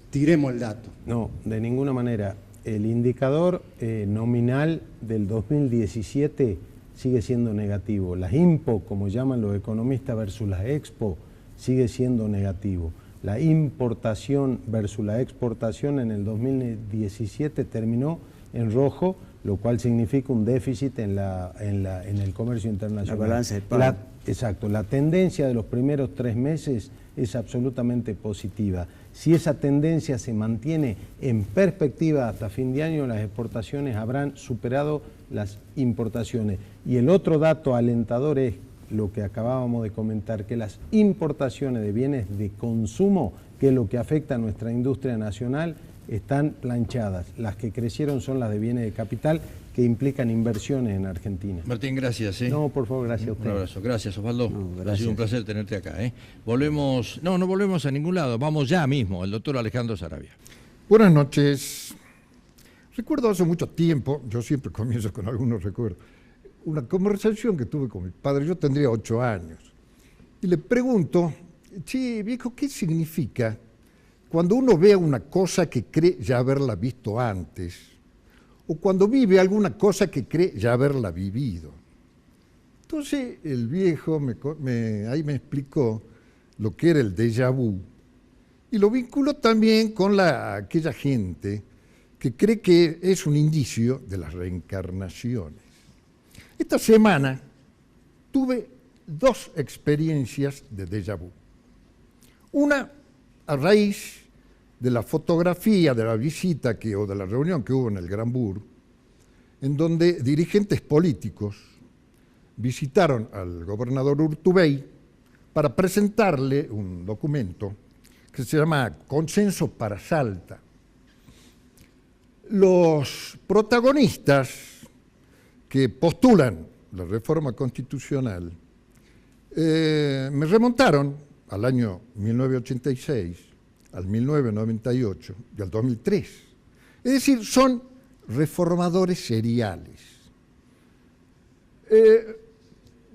Speaker 6: tiremos el dato?
Speaker 3: No, de ninguna manera. El indicador nominal del 2017 sigue siendo negativo. Las IMPO, como llaman los economistas, versus las EXPO, sigue siendo negativo. La importación versus la exportación en el 2017 terminó en rojo, lo cual significa un déficit en el comercio internacional.
Speaker 5: La balanza de pago.
Speaker 3: Exacto. La tendencia de los primeros 3 meses es absolutamente positiva. Si esa tendencia se mantiene en perspectiva hasta fin de año, las exportaciones habrán superado las importaciones. Y el otro dato alentador es lo que acabábamos de comentar, que las importaciones de bienes de consumo, que es lo que afecta a nuestra industria nacional, están planchadas. Las que crecieron son las de bienes de capital, que implican inversiones en Argentina.
Speaker 1: Martín, gracias.
Speaker 3: No, por favor, gracias a usted.
Speaker 1: Un abrazo. Gracias, Osvaldo.
Speaker 5: No, gracias.
Speaker 1: Ha sido un placer tenerte acá. Volvemos, no volvemos a ningún lado, vamos ya mismo, el doctor Alejandro Saravia.
Speaker 7: Buenas noches. Recuerdo hace mucho tiempo, yo siempre comienzo con algunos recuerdos, una conversación que tuve con mi padre. Yo tendría 8 años, y le pregunto: che, viejo, ¿qué significa cuando uno ve una cosa que cree ya haberla visto antes, o cuando vive alguna cosa que cree ya haberla vivido? Entonces el viejo ahí me explicó lo que era el déjà vu, y lo vinculó también con aquella gente que cree que es un indicio de las reencarnaciones. Esta semana tuve 2 experiencias de déjà vu. Una a raíz de la fotografía de la visita o de la reunión que hubo en el Gran Bur, en donde dirigentes políticos visitaron al gobernador Urtubey para presentarle un documento que se llama Consenso para Salta. Los protagonistas que postulan la reforma constitucional me remontaron al año 1986, al 1998 y al 2003. Es decir, son reformadores seriales.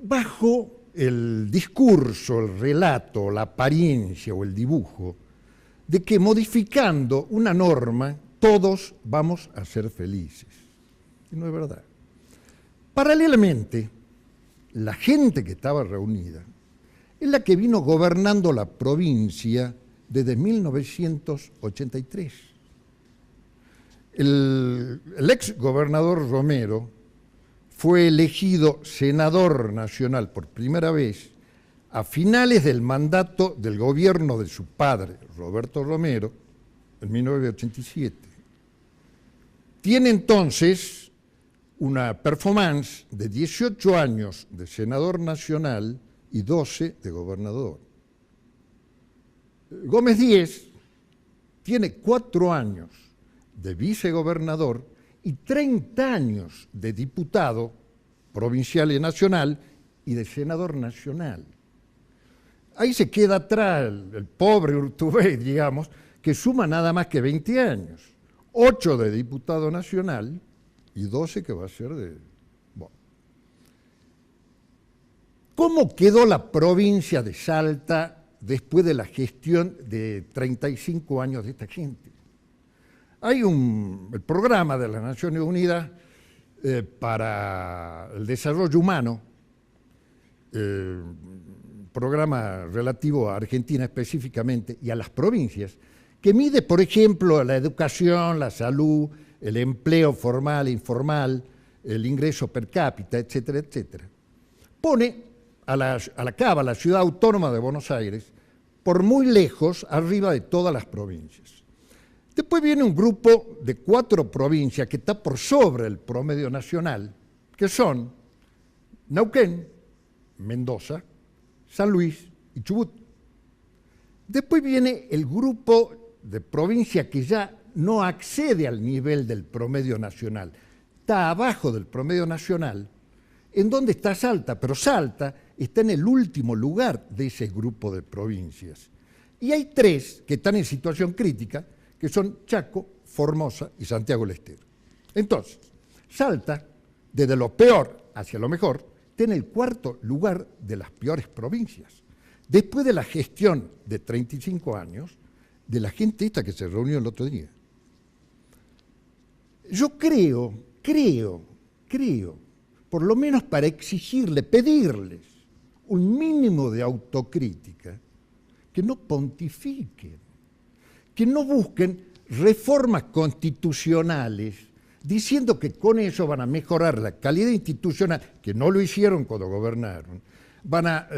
Speaker 7: bajo el discurso, el relato, la apariencia o el dibujo de que modificando una norma todos vamos a ser felices. Y no es verdad. Paralelamente, la gente que estaba reunida es la que vino gobernando la provincia desde 1983. El ex gobernador Romero fue elegido senador nacional por primera vez a finales del mandato del gobierno de su padre, Roberto Romero, en 1987. Tiene entonces una performance de 18 años de senador nacional y 12 de gobernador. Gómez Díez tiene 4 años de vicegobernador y 30 años de diputado provincial y nacional y de senador nacional. Ahí se queda atrás el pobre Urtubey, digamos, que suma nada más que 20 años, 8 de diputado nacional y 12 que va a ser de... Bueno. ¿Cómo quedó la provincia de Salta después de la gestión de 35 años de esta gente? Hay el programa de las Naciones Unidas para el desarrollo humano, programa relativo a Argentina específicamente y a las provincias, que mide, por ejemplo, la educación, la salud, el empleo formal e informal, el ingreso per cápita, etcétera, etcétera. Pone a la Cava, la ciudad autónoma de Buenos Aires, por muy lejos, arriba de todas las provincias. Después viene un grupo de 4 provincias que está por sobre el promedio nacional, que son Neuquén, Mendoza, San Luis y Chubut. Después viene el grupo de provincias que ya no accede al nivel del promedio nacional, está abajo del promedio nacional, en donde está Salta, pero Salta está en el último lugar de ese grupo de provincias. Y hay 3 que están en situación crítica, que son Chaco, Formosa y Santiago del Estero. Entonces, Salta, desde lo peor hacia lo mejor, tiene el 4º lugar de las peores provincias. Después de la gestión de 35 años, de la gente esta que se reunió el otro día. Yo creo, por lo menos para exigirle, pedirles un mínimo de autocrítica, que no pontifiquen, que no busquen reformas constitucionales diciendo que con eso van a mejorar la calidad institucional, que no lo hicieron cuando gobernaron, van a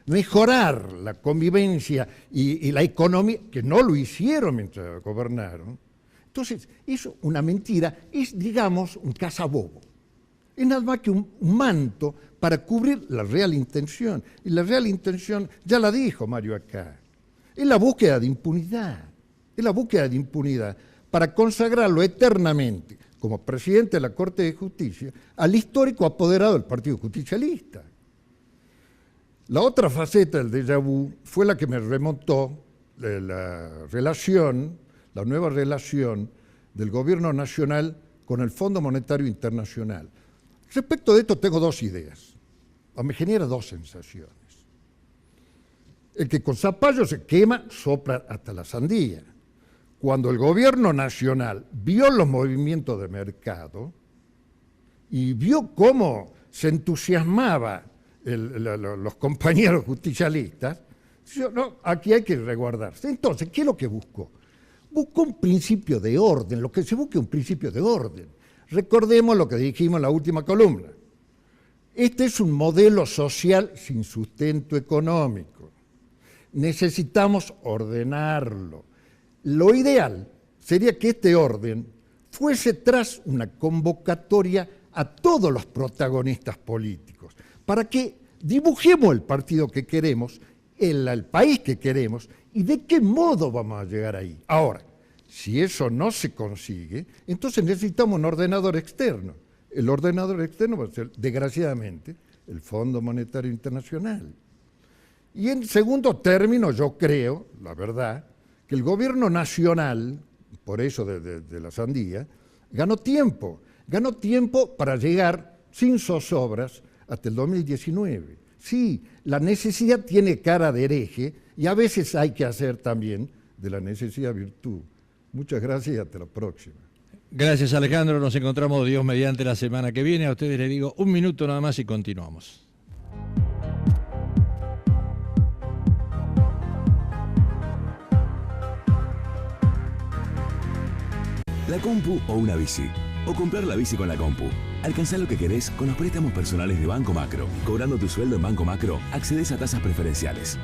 Speaker 7: mejorar la convivencia y la economía, que no lo hicieron mientras gobernaron. Entonces, eso, una mentira, es, digamos, un cazabobo. Es nada más que un manto para cubrir la real intención. Y la real intención, ya la dijo Mario acá, es la búsqueda de impunidad. Es la búsqueda de impunidad para consagrarlo eternamente como presidente de la Corte de Justicia al histórico apoderado del Partido Justicialista. La otra faceta del déjà vu fue la que me remontó la nueva relación del gobierno nacional con el Fondo Monetario Internacional. Respecto de esto tengo 2 ideas, o me genera 2 sensaciones. El que con zapallo se quema, sopla hasta la sandía. Cuando el gobierno nacional vio los movimientos de mercado y vio cómo se entusiasmaba los compañeros justicialistas, dijo, no, aquí hay que resguardarse. Entonces, ¿qué es lo que buscó? Buscó un principio de orden, lo que se busca es un principio de orden. Recordemos lo que dijimos en la última columna. Este es un modelo social sin sustento económico. Necesitamos ordenarlo. Lo ideal sería que este orden fuese tras una convocatoria a todos los protagonistas políticos, para que dibujemos el partido que queremos, el país que queremos y de qué modo vamos a llegar ahí. Ahora, si eso no se consigue, entonces necesitamos un ordenador externo. El ordenador externo va a ser, desgraciadamente, el Fondo Monetario Internacional. Y en segundo término, yo creo, la verdad, que el gobierno nacional, por eso de la sandía, ganó tiempo para llegar sin zozobras hasta el 2019. Sí, la necesidad tiene cara de hereje y a veces hay que hacer también de la necesidad virtud. Muchas gracias y hasta la próxima.
Speaker 1: Gracias, Alejandro. Nos encontramos, Dios mediante, la semana que viene. A ustedes les digo 1 minuto nada más y continuamos.
Speaker 8: La compu o una bici. O comprar la bici con la compu. Alcanzá lo que querés con los préstamos personales de Banco Macro. Cobrando tu sueldo en Banco Macro, accedes a tasas preferenciales.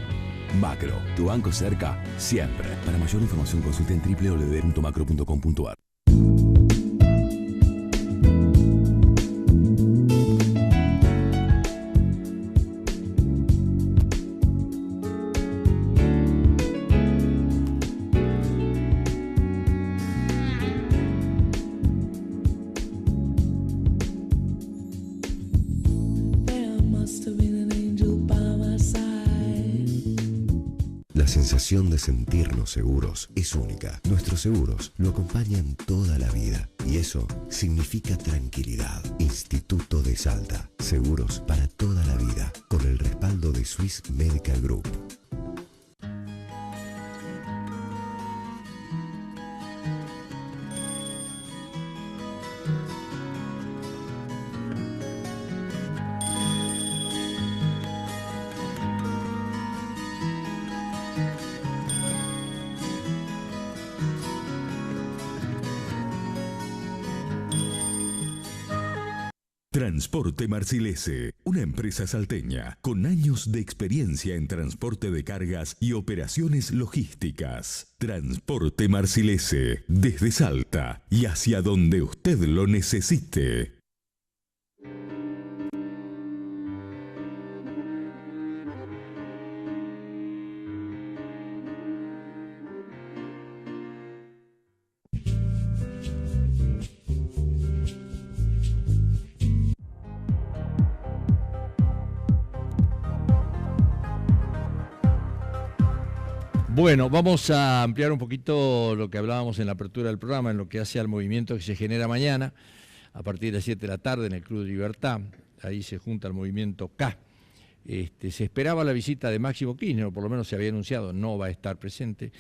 Speaker 8: Macro, tu banco cerca, siempre. Para mayor información consulta en www.macro.com.ar.
Speaker 9: La sensación de sentirnos seguros es única. Nuestros seguros lo acompañan toda la vida y eso significa tranquilidad. Instituto de Salta. Seguros para toda la vida con el respaldo de Swiss Medical Group.
Speaker 4: Transporte Marcilese, una empresa salteña con años de experiencia en transporte de cargas y operaciones logísticas. Transporte Marcilese, desde Salta y hacia donde usted lo necesite.
Speaker 1: Bueno, vamos a ampliar un poquito lo que hablábamos en la apertura del programa, en lo que hace al movimiento que se genera mañana, a partir de las 7 de la tarde en el Club de Libertad. Ahí se junta el movimiento K. Se esperaba la visita de Máximo Kirchner, o por lo menos se había anunciado, no va a estar presente.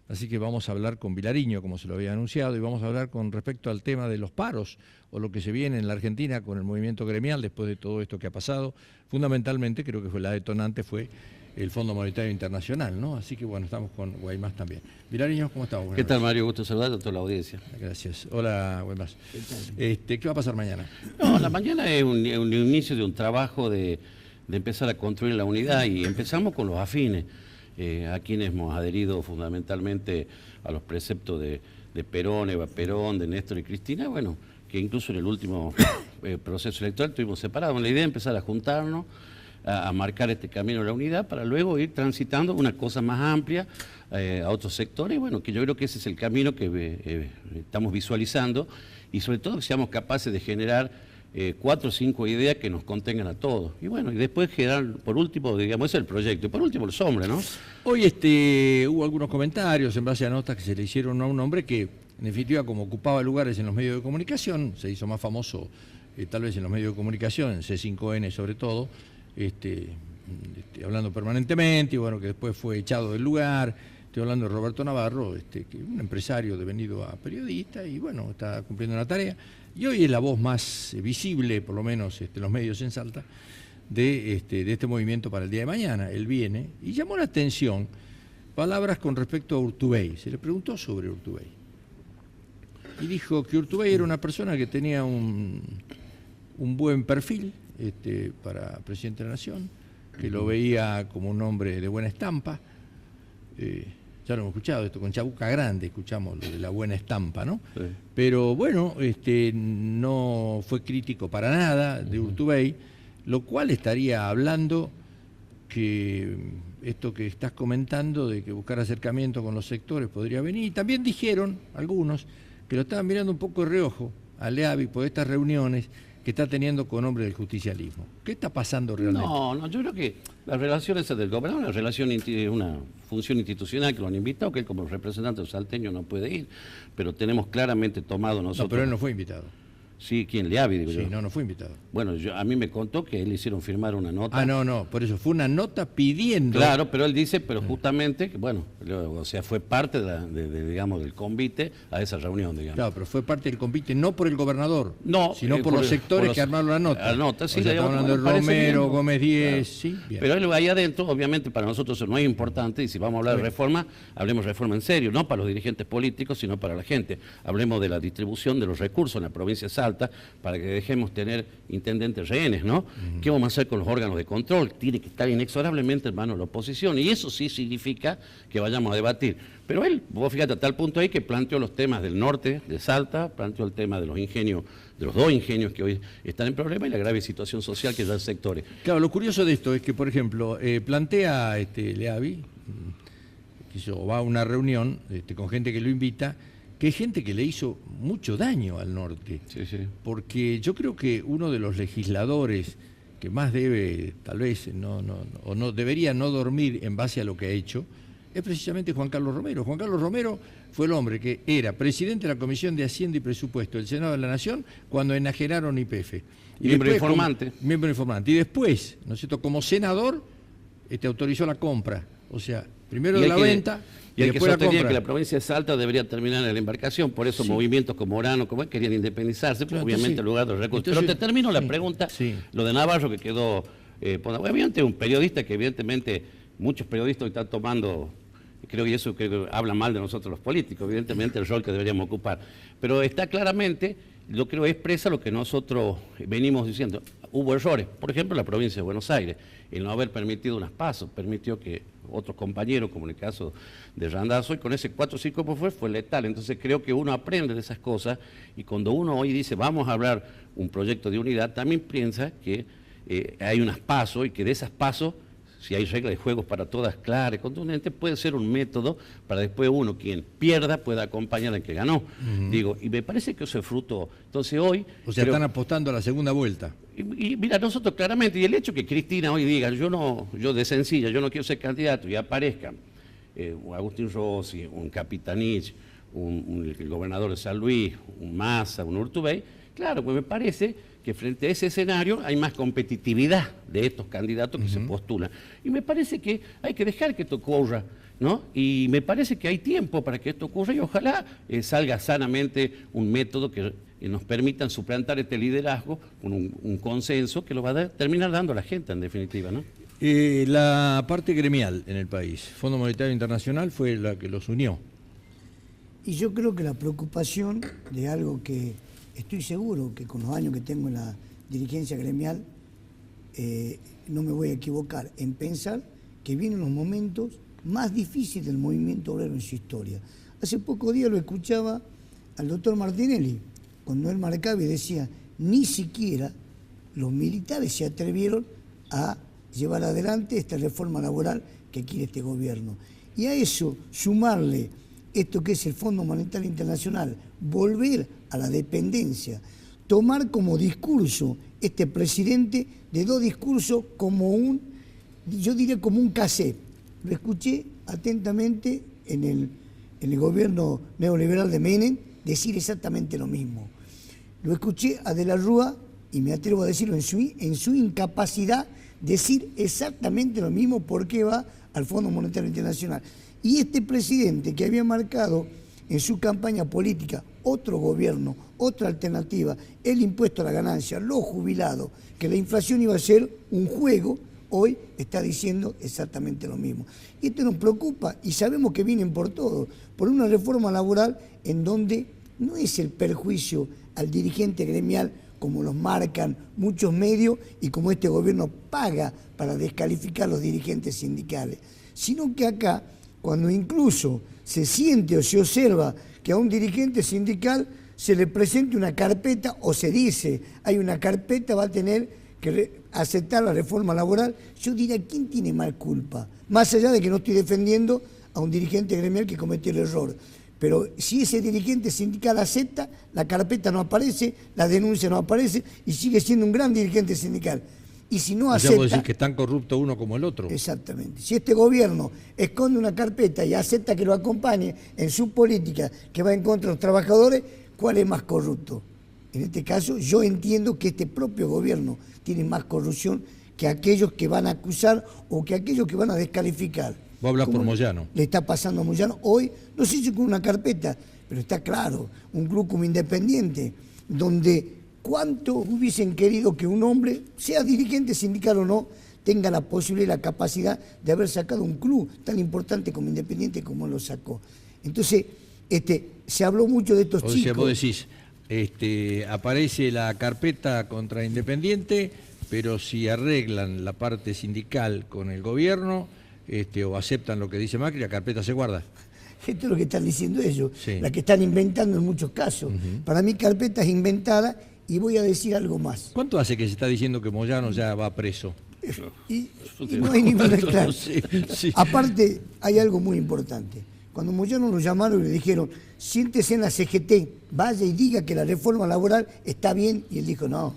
Speaker 1: Así que vamos a hablar con Vilariño, como se lo había anunciado, y vamos a hablar con respecto al tema de los paros, o lo que se viene en la Argentina con el movimiento gremial después de todo esto que ha pasado. Fundamentalmente, creo que fue la detonante, fue el Fondo Monetario Internacional, ¿no? Así que bueno, estamos con Guaymás también. Vilariño, ¿cómo estás?
Speaker 10: ¿Qué tal, Mario? Gusto saludar a toda la audiencia.
Speaker 1: Gracias. Hola, Guaymás. ¿Qué va a pasar mañana?
Speaker 10: No, la mañana es un inicio de un trabajo de empezar a construir la unidad y empezamos con los afines, a quienes hemos adherido fundamentalmente a los preceptos de Perón, Eva Perón, de Néstor y Cristina, bueno, que incluso en el último proceso electoral estuvimos separados. La idea es empezar a juntarnos, a marcar este camino de la unidad para luego ir transitando una cosa más amplia a otros sectores. Bueno, que yo creo que ese es el camino que estamos visualizando y sobre todo que seamos capaces de generar 4 o 5 ideas que nos contengan a todos. Y bueno, y después generar, por último, digamos, ese es el proyecto. Y por último, los hombres, ¿no?
Speaker 1: Hoy hubo algunos comentarios en base a notas que se le hicieron a un hombre que, en definitiva, como ocupaba lugares en los medios de comunicación, se hizo más famoso tal vez en los medios de comunicación, en C5N sobre todo, hablando permanentemente, y bueno, que después fue echado del lugar. Estoy hablando de Roberto Navarro, que es un empresario devenido a periodista y bueno, está cumpliendo una tarea. Y hoy es la voz más visible, por lo menos en los medios en Salta, de este movimiento para el día de mañana. Él viene y llamó la atención palabras con respecto a Urtubey. Se le preguntó sobre Urtubey. Y dijo que Urtubey era una persona que tenía un buen perfil para presidente de la Nación, que lo veía como un hombre de buena estampa. Ya lo hemos escuchado, esto con Chabuca Grande, escuchamos lo de la buena estampa, ¿no? Sí. Pero bueno, no fue crítico para nada de Urtubey, lo cual estaría hablando que esto que estás comentando de que buscar acercamiento con los sectores podría venir. Y también dijeron algunos que lo estaban mirando un poco de reojo a Leavi por estas reuniones que está teniendo con hombres del justicialismo. ¿Qué está pasando realmente?
Speaker 10: No, yo creo que las relaciones del gobernador, una función institucional que lo han invitado, que él como representante salteño no puede ir, pero tenemos claramente tomado nosotros...
Speaker 1: No, pero él no fue invitado.
Speaker 10: Sí, ¿quién? Leavi, digo yo.
Speaker 1: Sí, no fue invitado.
Speaker 10: Bueno, a mí me contó que le hicieron firmar una nota.
Speaker 1: Ah, no, por eso, fue una nota pidiendo...
Speaker 10: Claro, pero él dice, pero justamente, que, bueno, o sea, fue parte digamos, del convite a esa reunión, digamos.
Speaker 1: Claro, pero fue parte del convite no por el gobernador,
Speaker 10: no,
Speaker 1: sino por los sectores que armaron la nota.
Speaker 10: La nota, sí.
Speaker 1: O sea, está hablando de Romero, Gómez Díez,
Speaker 10: claro.
Speaker 1: Sí, bien.
Speaker 10: Pero él ahí adentro, obviamente, para nosotros eso no es importante, y si vamos a hablar de reforma, hablemos de reforma en serio, no para los dirigentes políticos, sino para la gente. Hablemos de la distribución de los recursos en la provincia de Salta, para que dejemos tener intendentes rehenes, ¿no? ¿Qué vamos a hacer con los órganos de control? Tiene que estar inexorablemente en manos de la oposición, y eso sí significa que vayamos a debatir. Pero él, vos fíjate, a tal punto ahí que planteó los temas del norte de Salta, planteó el tema de los ingenios, de los 2 ingenios que hoy están en problema y la grave situación social que da el sector.
Speaker 1: Claro, lo curioso de esto es que, por ejemplo, plantea Leavi, que va a una reunión con gente que lo invita, que hay gente que le hizo mucho daño al norte.
Speaker 10: Sí.
Speaker 1: Porque yo creo que uno de los legisladores que más debe, tal vez, debería no dormir en base a lo que ha hecho, es precisamente Juan Carlos Romero. Juan Carlos Romero fue el hombre que era presidente de la Comisión de Hacienda y Presupuesto del Senado de la Nación cuando enajenaron YPF.
Speaker 10: Miembro informante.
Speaker 1: Miembro informante. Y después, ¿no es cierto?, como senador, autorizó la compra. O sea, primero de la venta...
Speaker 10: Y el que
Speaker 1: después
Speaker 10: sostenía que la provincia de Salta debería terminar en la embarcación, por eso movimientos como Orano, como querían independizarse, claro, obviamente en lugar de los recursos. Pero te termino la pregunta, lo de Navarro que quedó, obviamente un periodista que evidentemente muchos periodistas hoy están tomando, creo que eso habla mal de nosotros los políticos, evidentemente el rol que deberíamos ocupar. Pero está claramente, yo creo expresa lo que nosotros venimos diciendo. Hubo errores, por ejemplo, en la provincia de Buenos Aires, el no haber permitido unas pasos, permitió que otros compañeros, como en el caso de Randazzo, y con ese 4-5 fue letal. Entonces creo que uno aprende de esas cosas, y cuando uno hoy dice vamos a hablar un proyecto de unidad, también piensa que hay unas pasos, y que de esas pasos, si hay reglas de juegos para todas claras y contundentes, puede ser un método para después uno, quien pierda, pueda acompañar al que ganó. Digo, y me parece que eso es fruto. Entonces hoy...
Speaker 1: O sea, están apostando a la segunda vuelta.
Speaker 10: Y mira, nosotros claramente, y el hecho que Cristina hoy diga, yo de sencilla, yo no quiero ser candidato, y aparezcan un Agustín Rossi, un Capitanich, el gobernador de San Luis, un Massa, un Urtubey, claro, pues me parece que frente a ese escenario hay más competitividad de estos candidatos que se postulan. Y me parece que hay que dejar que esto ocurra, ¿no? Y me parece que hay tiempo para que esto ocurra, y ojalá salga sanamente un método que nos permitan suplantar este liderazgo con un consenso que lo va a terminar dando a la gente, en definitiva, ¿no?
Speaker 1: La parte gremial en el país, Fondo Monetario Internacional fue la que los unió.
Speaker 11: Y yo creo que la preocupación de algo que estoy seguro que con los años que tengo en la dirigencia gremial no me voy a equivocar en pensar que vienen los momentos más difíciles del movimiento obrero en su historia. Hace pocos días lo escuchaba al doctor Martinelli, cuando él marcaba y decía, ni siquiera los militares se atrevieron a llevar adelante esta reforma laboral que quiere este gobierno. Y a eso sumarle esto que es el Fondo Monetario Internacional, volver a la dependencia, tomar como discurso este presidente de 2 discursos como yo diría como un cassette. Lo escuché atentamente en el gobierno neoliberal de Menem decir exactamente lo mismo. Lo escuché a De la Rúa, y me atrevo a decirlo, en su incapacidad decir exactamente lo mismo porque va al Fondo Monetario Internacional. Y este presidente que había marcado en su campaña política otro gobierno, otra alternativa, el impuesto a la ganancia, los jubilados, que la inflación iba a ser un juego, hoy está diciendo exactamente lo mismo. Y esto nos preocupa y sabemos que vienen por todo, por una reforma laboral en donde no es el perjuicio al dirigente gremial como los marcan muchos medios y como este gobierno paga para descalificar a los dirigentes sindicales, sino que acá, cuando incluso se siente o se observa que a un dirigente sindical se le presente una carpeta o se dice hay una carpeta, va a tener que aceptar la reforma laboral, yo diría, ¿quién tiene más culpa? Más allá de que no estoy defendiendo a un dirigente gremial que cometió el error. Pero si ese dirigente sindical acepta, la carpeta no aparece, la denuncia no aparece y sigue siendo un gran dirigente sindical. Y si no acepta...
Speaker 1: vos decís que es tan corrupto uno como el otro.
Speaker 11: Exactamente. Si este gobierno esconde una carpeta y acepta que lo acompañe en su política que va en contra de los trabajadores, ¿cuál es más corrupto? En este caso, yo entiendo que este propio gobierno tiene más corrupción que aquellos que van a acusar o que aquellos que van a descalificar.
Speaker 1: Vos hablas por
Speaker 11: Como
Speaker 1: Moyano.
Speaker 11: Le está pasando a Moyano hoy, no sé si con una carpeta, pero está claro, un club como Independiente, donde cuántos hubiesen querido que un hombre, sea dirigente sindical o no, tenga la posibilidad y la capacidad de haber sacado un club tan importante como Independiente como lo sacó. Entonces, se habló mucho de estos
Speaker 1: O
Speaker 11: chicos.
Speaker 1: sea, vos decís, aparece la carpeta contra Independiente, pero si arreglan la parte sindical con el gobierno, o aceptan lo que dice Macri, la carpeta se guarda.
Speaker 11: Esto es lo que están diciendo ellos,
Speaker 1: Sí.
Speaker 11: la que están inventando en muchos casos. Para mí carpeta es inventada y voy a decir algo más.
Speaker 1: ¿Cuánto hace que se está diciendo que Moyano ya va preso?
Speaker 11: Y no hay ninguna claro.
Speaker 1: Sí.
Speaker 11: Aparte, hay algo muy importante. Cuando Moyano lo llamaron y le dijeron, siéntese en la CGT, vaya y diga que la reforma laboral está bien, y él dijo, no,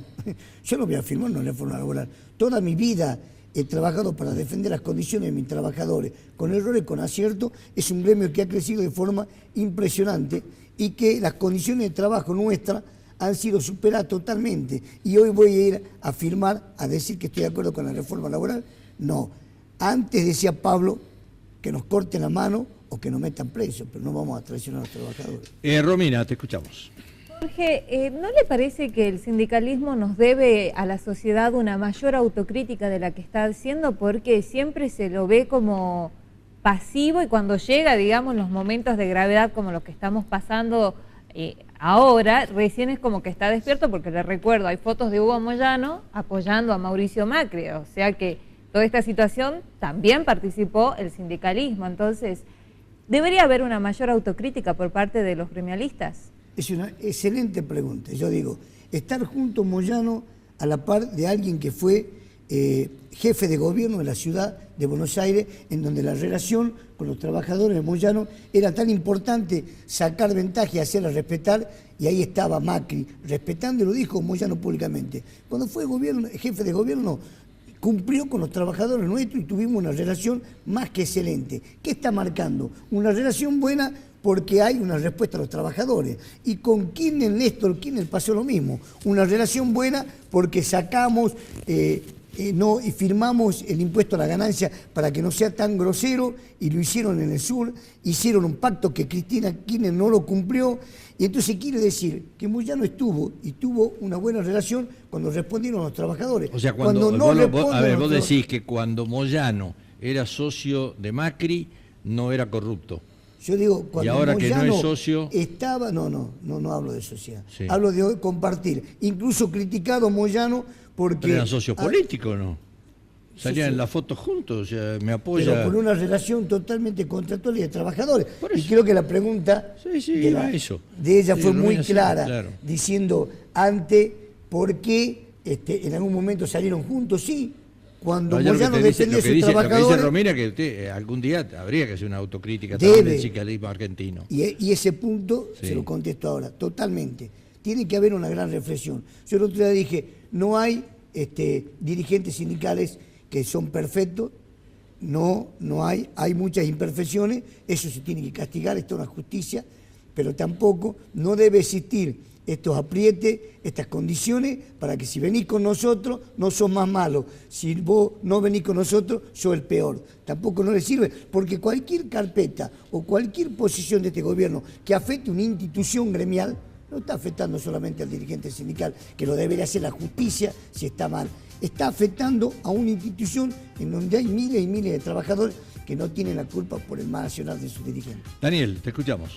Speaker 11: yo no voy a firmar una reforma laboral. Toda mi vida he trabajado para defender las condiciones de mis trabajadores, con errores, con acierto. Es un gremio que ha crecido de forma impresionante y que las condiciones de trabajo nuestras han sido superadas totalmente. Y hoy voy a ir a firmar, a decir que estoy de acuerdo con la reforma laboral. No. Antes decía Pablo que nos corten la mano o que nos metan presos, pero no vamos a traicionar a los trabajadores.
Speaker 1: Romina, te escuchamos.
Speaker 2: Jorge, ¿no le parece que el sindicalismo nos debe a la sociedad una mayor autocrítica de la que está haciendo? Porque siempre se lo ve como pasivo y cuando llega, digamos, los momentos de gravedad como los que estamos pasando ahora, recién es como que está despierto, porque le recuerdo, hay fotos de Hugo Moyano apoyando a Mauricio Macri, o sea que toda esta situación también participó el sindicalismo. Entonces, ¿debería haber una mayor autocrítica por parte de los gremialistas?
Speaker 11: Es una excelente pregunta. Yo digo, estar junto a Moyano a la par de alguien que fue jefe de gobierno de la ciudad de Buenos Aires, en donde la relación con los trabajadores de Moyano era tan importante sacar ventaja y hacerla respetar, y ahí estaba Macri respetando, y lo dijo Moyano públicamente. Cuando fue jefe de gobierno, cumplió con los trabajadores nuestros y tuvimos una relación más que excelente. ¿Qué está marcando? Una relación buena porque hay una respuesta a los trabajadores. Y con Néstor Kirchner pasó lo mismo. Una relación buena porque sacamos y firmamos el impuesto a la ganancia para que no sea tan grosero, y lo hicieron en el sur, hicieron un pacto que Cristina Kirchner no lo cumplió, y entonces quiere decir que Moyano tuvo una buena relación cuando respondieron a los trabajadores.
Speaker 1: O sea, vos decís que cuando Moyano era socio de Macri, no era corrupto.
Speaker 11: Yo digo, cuando
Speaker 1: y ahora
Speaker 11: Moyano
Speaker 1: que no es socio...
Speaker 11: estaba, no hablo de sociedad,
Speaker 1: sí.
Speaker 11: Hablo de compartir. Incluso criticado Moyano porque...
Speaker 1: Pero eran socios políticos, ¿no? Salían en la foto juntos, o sea, me apoya...
Speaker 11: Pero por una relación totalmente contractual y de trabajadores. Y creo que la pregunta de ella fue muy clara,
Speaker 1: claro.
Speaker 11: Diciendo antes por qué en algún momento salieron juntos, sí. Cuando Moyano defendía a sus trabajadores...
Speaker 1: Lo que dice Romina, que usted algún día habría que hacer una autocrítica también del sindicalismo argentino.
Speaker 11: Y ese punto se lo contesto ahora, totalmente. Tiene que haber una gran reflexión. Yo el otro día dije, no hay dirigentes sindicales que son perfectos, no hay muchas imperfecciones, eso se tiene que castigar, esto es una justicia, pero tampoco no debe existir estos aprietes, estas condiciones, para que si venís con nosotros no sos más malo, si vos no venís con nosotros sos el peor. Tampoco no le sirve, porque cualquier carpeta o cualquier posición de este gobierno que afecte una institución gremial no está afectando solamente al dirigente sindical, que lo debería hacer la justicia si está mal. Está afectando a una institución en donde hay miles y miles de trabajadores que no tienen la culpa por el mal accionar de sus dirigentes.
Speaker 1: Daniel, te escuchamos.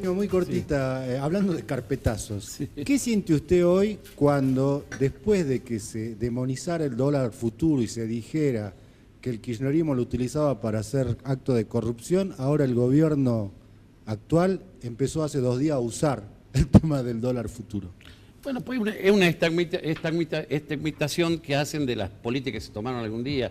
Speaker 6: Muy cortita, hablando de carpetazos, ¿qué siente usted hoy cuando, después de que se demonizara el dólar futuro y se dijera que el kirchnerismo lo utilizaba para hacer actos de corrupción, ahora el gobierno actual empezó hace 2 días a usar el tema del dólar futuro?
Speaker 10: Bueno, pues es una estigmatización que hacen de las políticas que se tomaron algún día.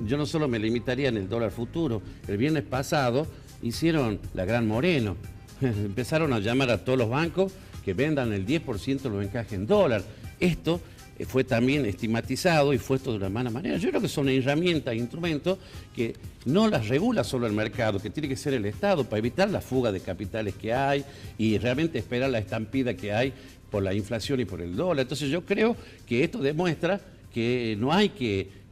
Speaker 10: Yo no solo me limitaría en el dólar futuro. El viernes pasado hicieron la Gran Moreno. Empezaron a llamar a todos los bancos que vendan el 10% de los encajes en dólar. Esto fue también estigmatizado y fue esto de una mala manera. Yo creo que son herramientas, instrumentos que no las regula solo el mercado, que tiene que ser el Estado para evitar la fuga de capitales que hay y realmente esperar la estampida que hay por la inflación y por el dólar. Entonces yo creo que esto demuestra que no hay que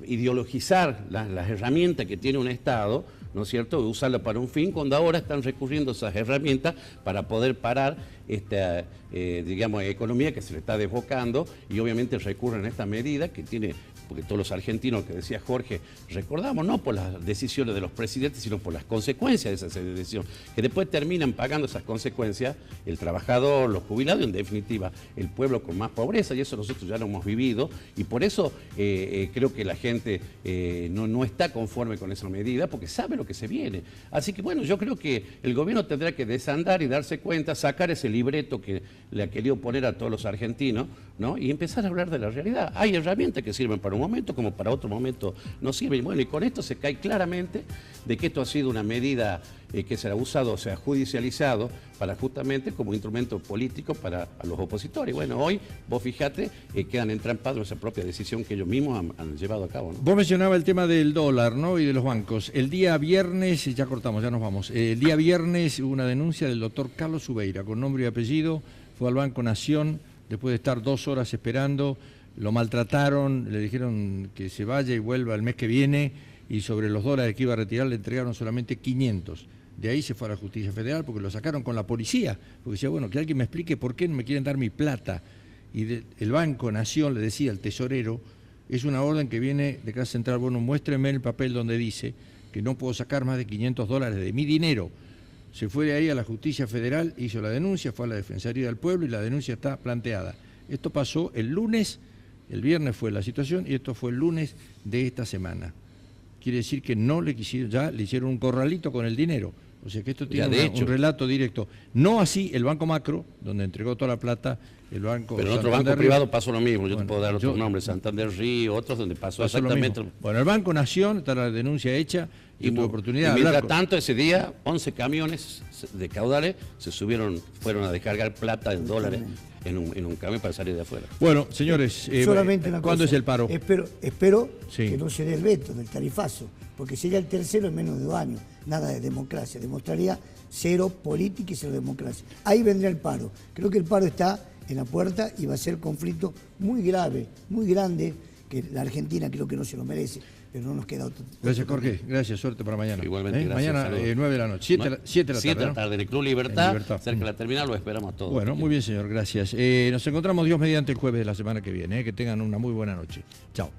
Speaker 10: ideologizar las herramientas que tiene un Estado, ¿no es cierto?, y usarlas para un fin, cuando ahora están recurriendo a esas herramientas para poder parar esta, digamos, economía que se le está desbocando, y obviamente recurren a esta medida que tiene, porque todos los argentinos, que decía Jorge, recordamos, no por las decisiones de los presidentes, sino por las consecuencias de esas decisiones, que después terminan pagando esas consecuencias el trabajador, los jubilados y en definitiva el pueblo con más pobreza, y eso nosotros ya lo hemos vivido, y por eso creo que la gente no está conforme con esa medida, porque sabe lo que se viene. Así que bueno, yo creo que el gobierno tendrá que desandar y darse cuenta, sacar ese libreto que le ha querido poner a todos los argentinos, ¿no?, y empezar a hablar de la realidad. Hay herramientas que sirven para un momento como para otro momento no sirven. Bueno, y con esto se cae claramente de que esto ha sido una medida que se ha usado, o se ha judicializado para justamente como instrumento político para a los opositores. Bueno, hoy, vos fijate, quedan entrampados en esa propia decisión que ellos mismos han llevado a cabo, ¿no?
Speaker 1: Vos mencionabas el tema del dólar, ¿no?, y de los bancos. El día viernes, ya cortamos, ya nos vamos. El día viernes hubo una denuncia del doctor Carlos Subeira, con nombre y apellido, fue al Banco Nación, después de estar 2 horas esperando, lo maltrataron, le dijeron que se vaya y vuelva el mes que viene, y sobre los dólares que iba a retirar le entregaron solamente 500. De ahí se fue a la Justicia Federal porque lo sacaron con la policía, porque decía, bueno, que alguien me explique por qué no me quieren dar mi plata. Y el Banco Nación le decía al tesorero, es una orden que viene de Casa Central, bueno, muéstreme el papel donde dice que no puedo sacar más de 500 dólares de mi dinero. Se fue de ahí a la Justicia Federal, hizo la denuncia, fue a la Defensoría del Pueblo y la denuncia está planteada. Esto pasó el lunes, el viernes fue la situación y esto fue el lunes de esta semana. Quiere decir que no le quisieron, ya le hicieron un corralito con el dinero. O sea que esto tiene un relato directo. No así el Banco Macro, donde entregó toda la plata, el Banco...
Speaker 10: Pero en otro banco privado pasó lo mismo, yo te puedo dar otros nombres, Santander Río, otros donde pasó exactamente...
Speaker 1: Bueno, el Banco Nación, está la denuncia hecha, y tuvo oportunidad de
Speaker 10: mientras tanto, ese día, 11 camiones de caudales fueron a descargar plata en dólares en un camión para salir de afuera.
Speaker 1: Bueno, señores,
Speaker 11: solamente una
Speaker 1: ¿cuándo
Speaker 11: cosa.
Speaker 1: es el paro?
Speaker 11: Espero que no se dé el veto del tarifazo, porque sería el tercero en menos de 2 años. Nada de democracia, demostraría cero política y cero democracia. Ahí vendría el paro. Creo que el paro está en la puerta y va a ser conflicto muy grave, muy grande, que la Argentina creo que no se lo merece, pero no nos queda otro.
Speaker 1: Gracias, Jorge. Gracias, suerte para mañana.
Speaker 10: Igualmente, gracias.
Speaker 1: Mañana, 9 de la noche, 7 de la tarde.
Speaker 10: En el Club Libertad, cerca de la terminal, lo esperamos todos.
Speaker 1: Bueno, muy bien, señor, gracias. Nos encontramos Dios mediante el jueves de la semana que viene. Que tengan una muy buena noche. Chao.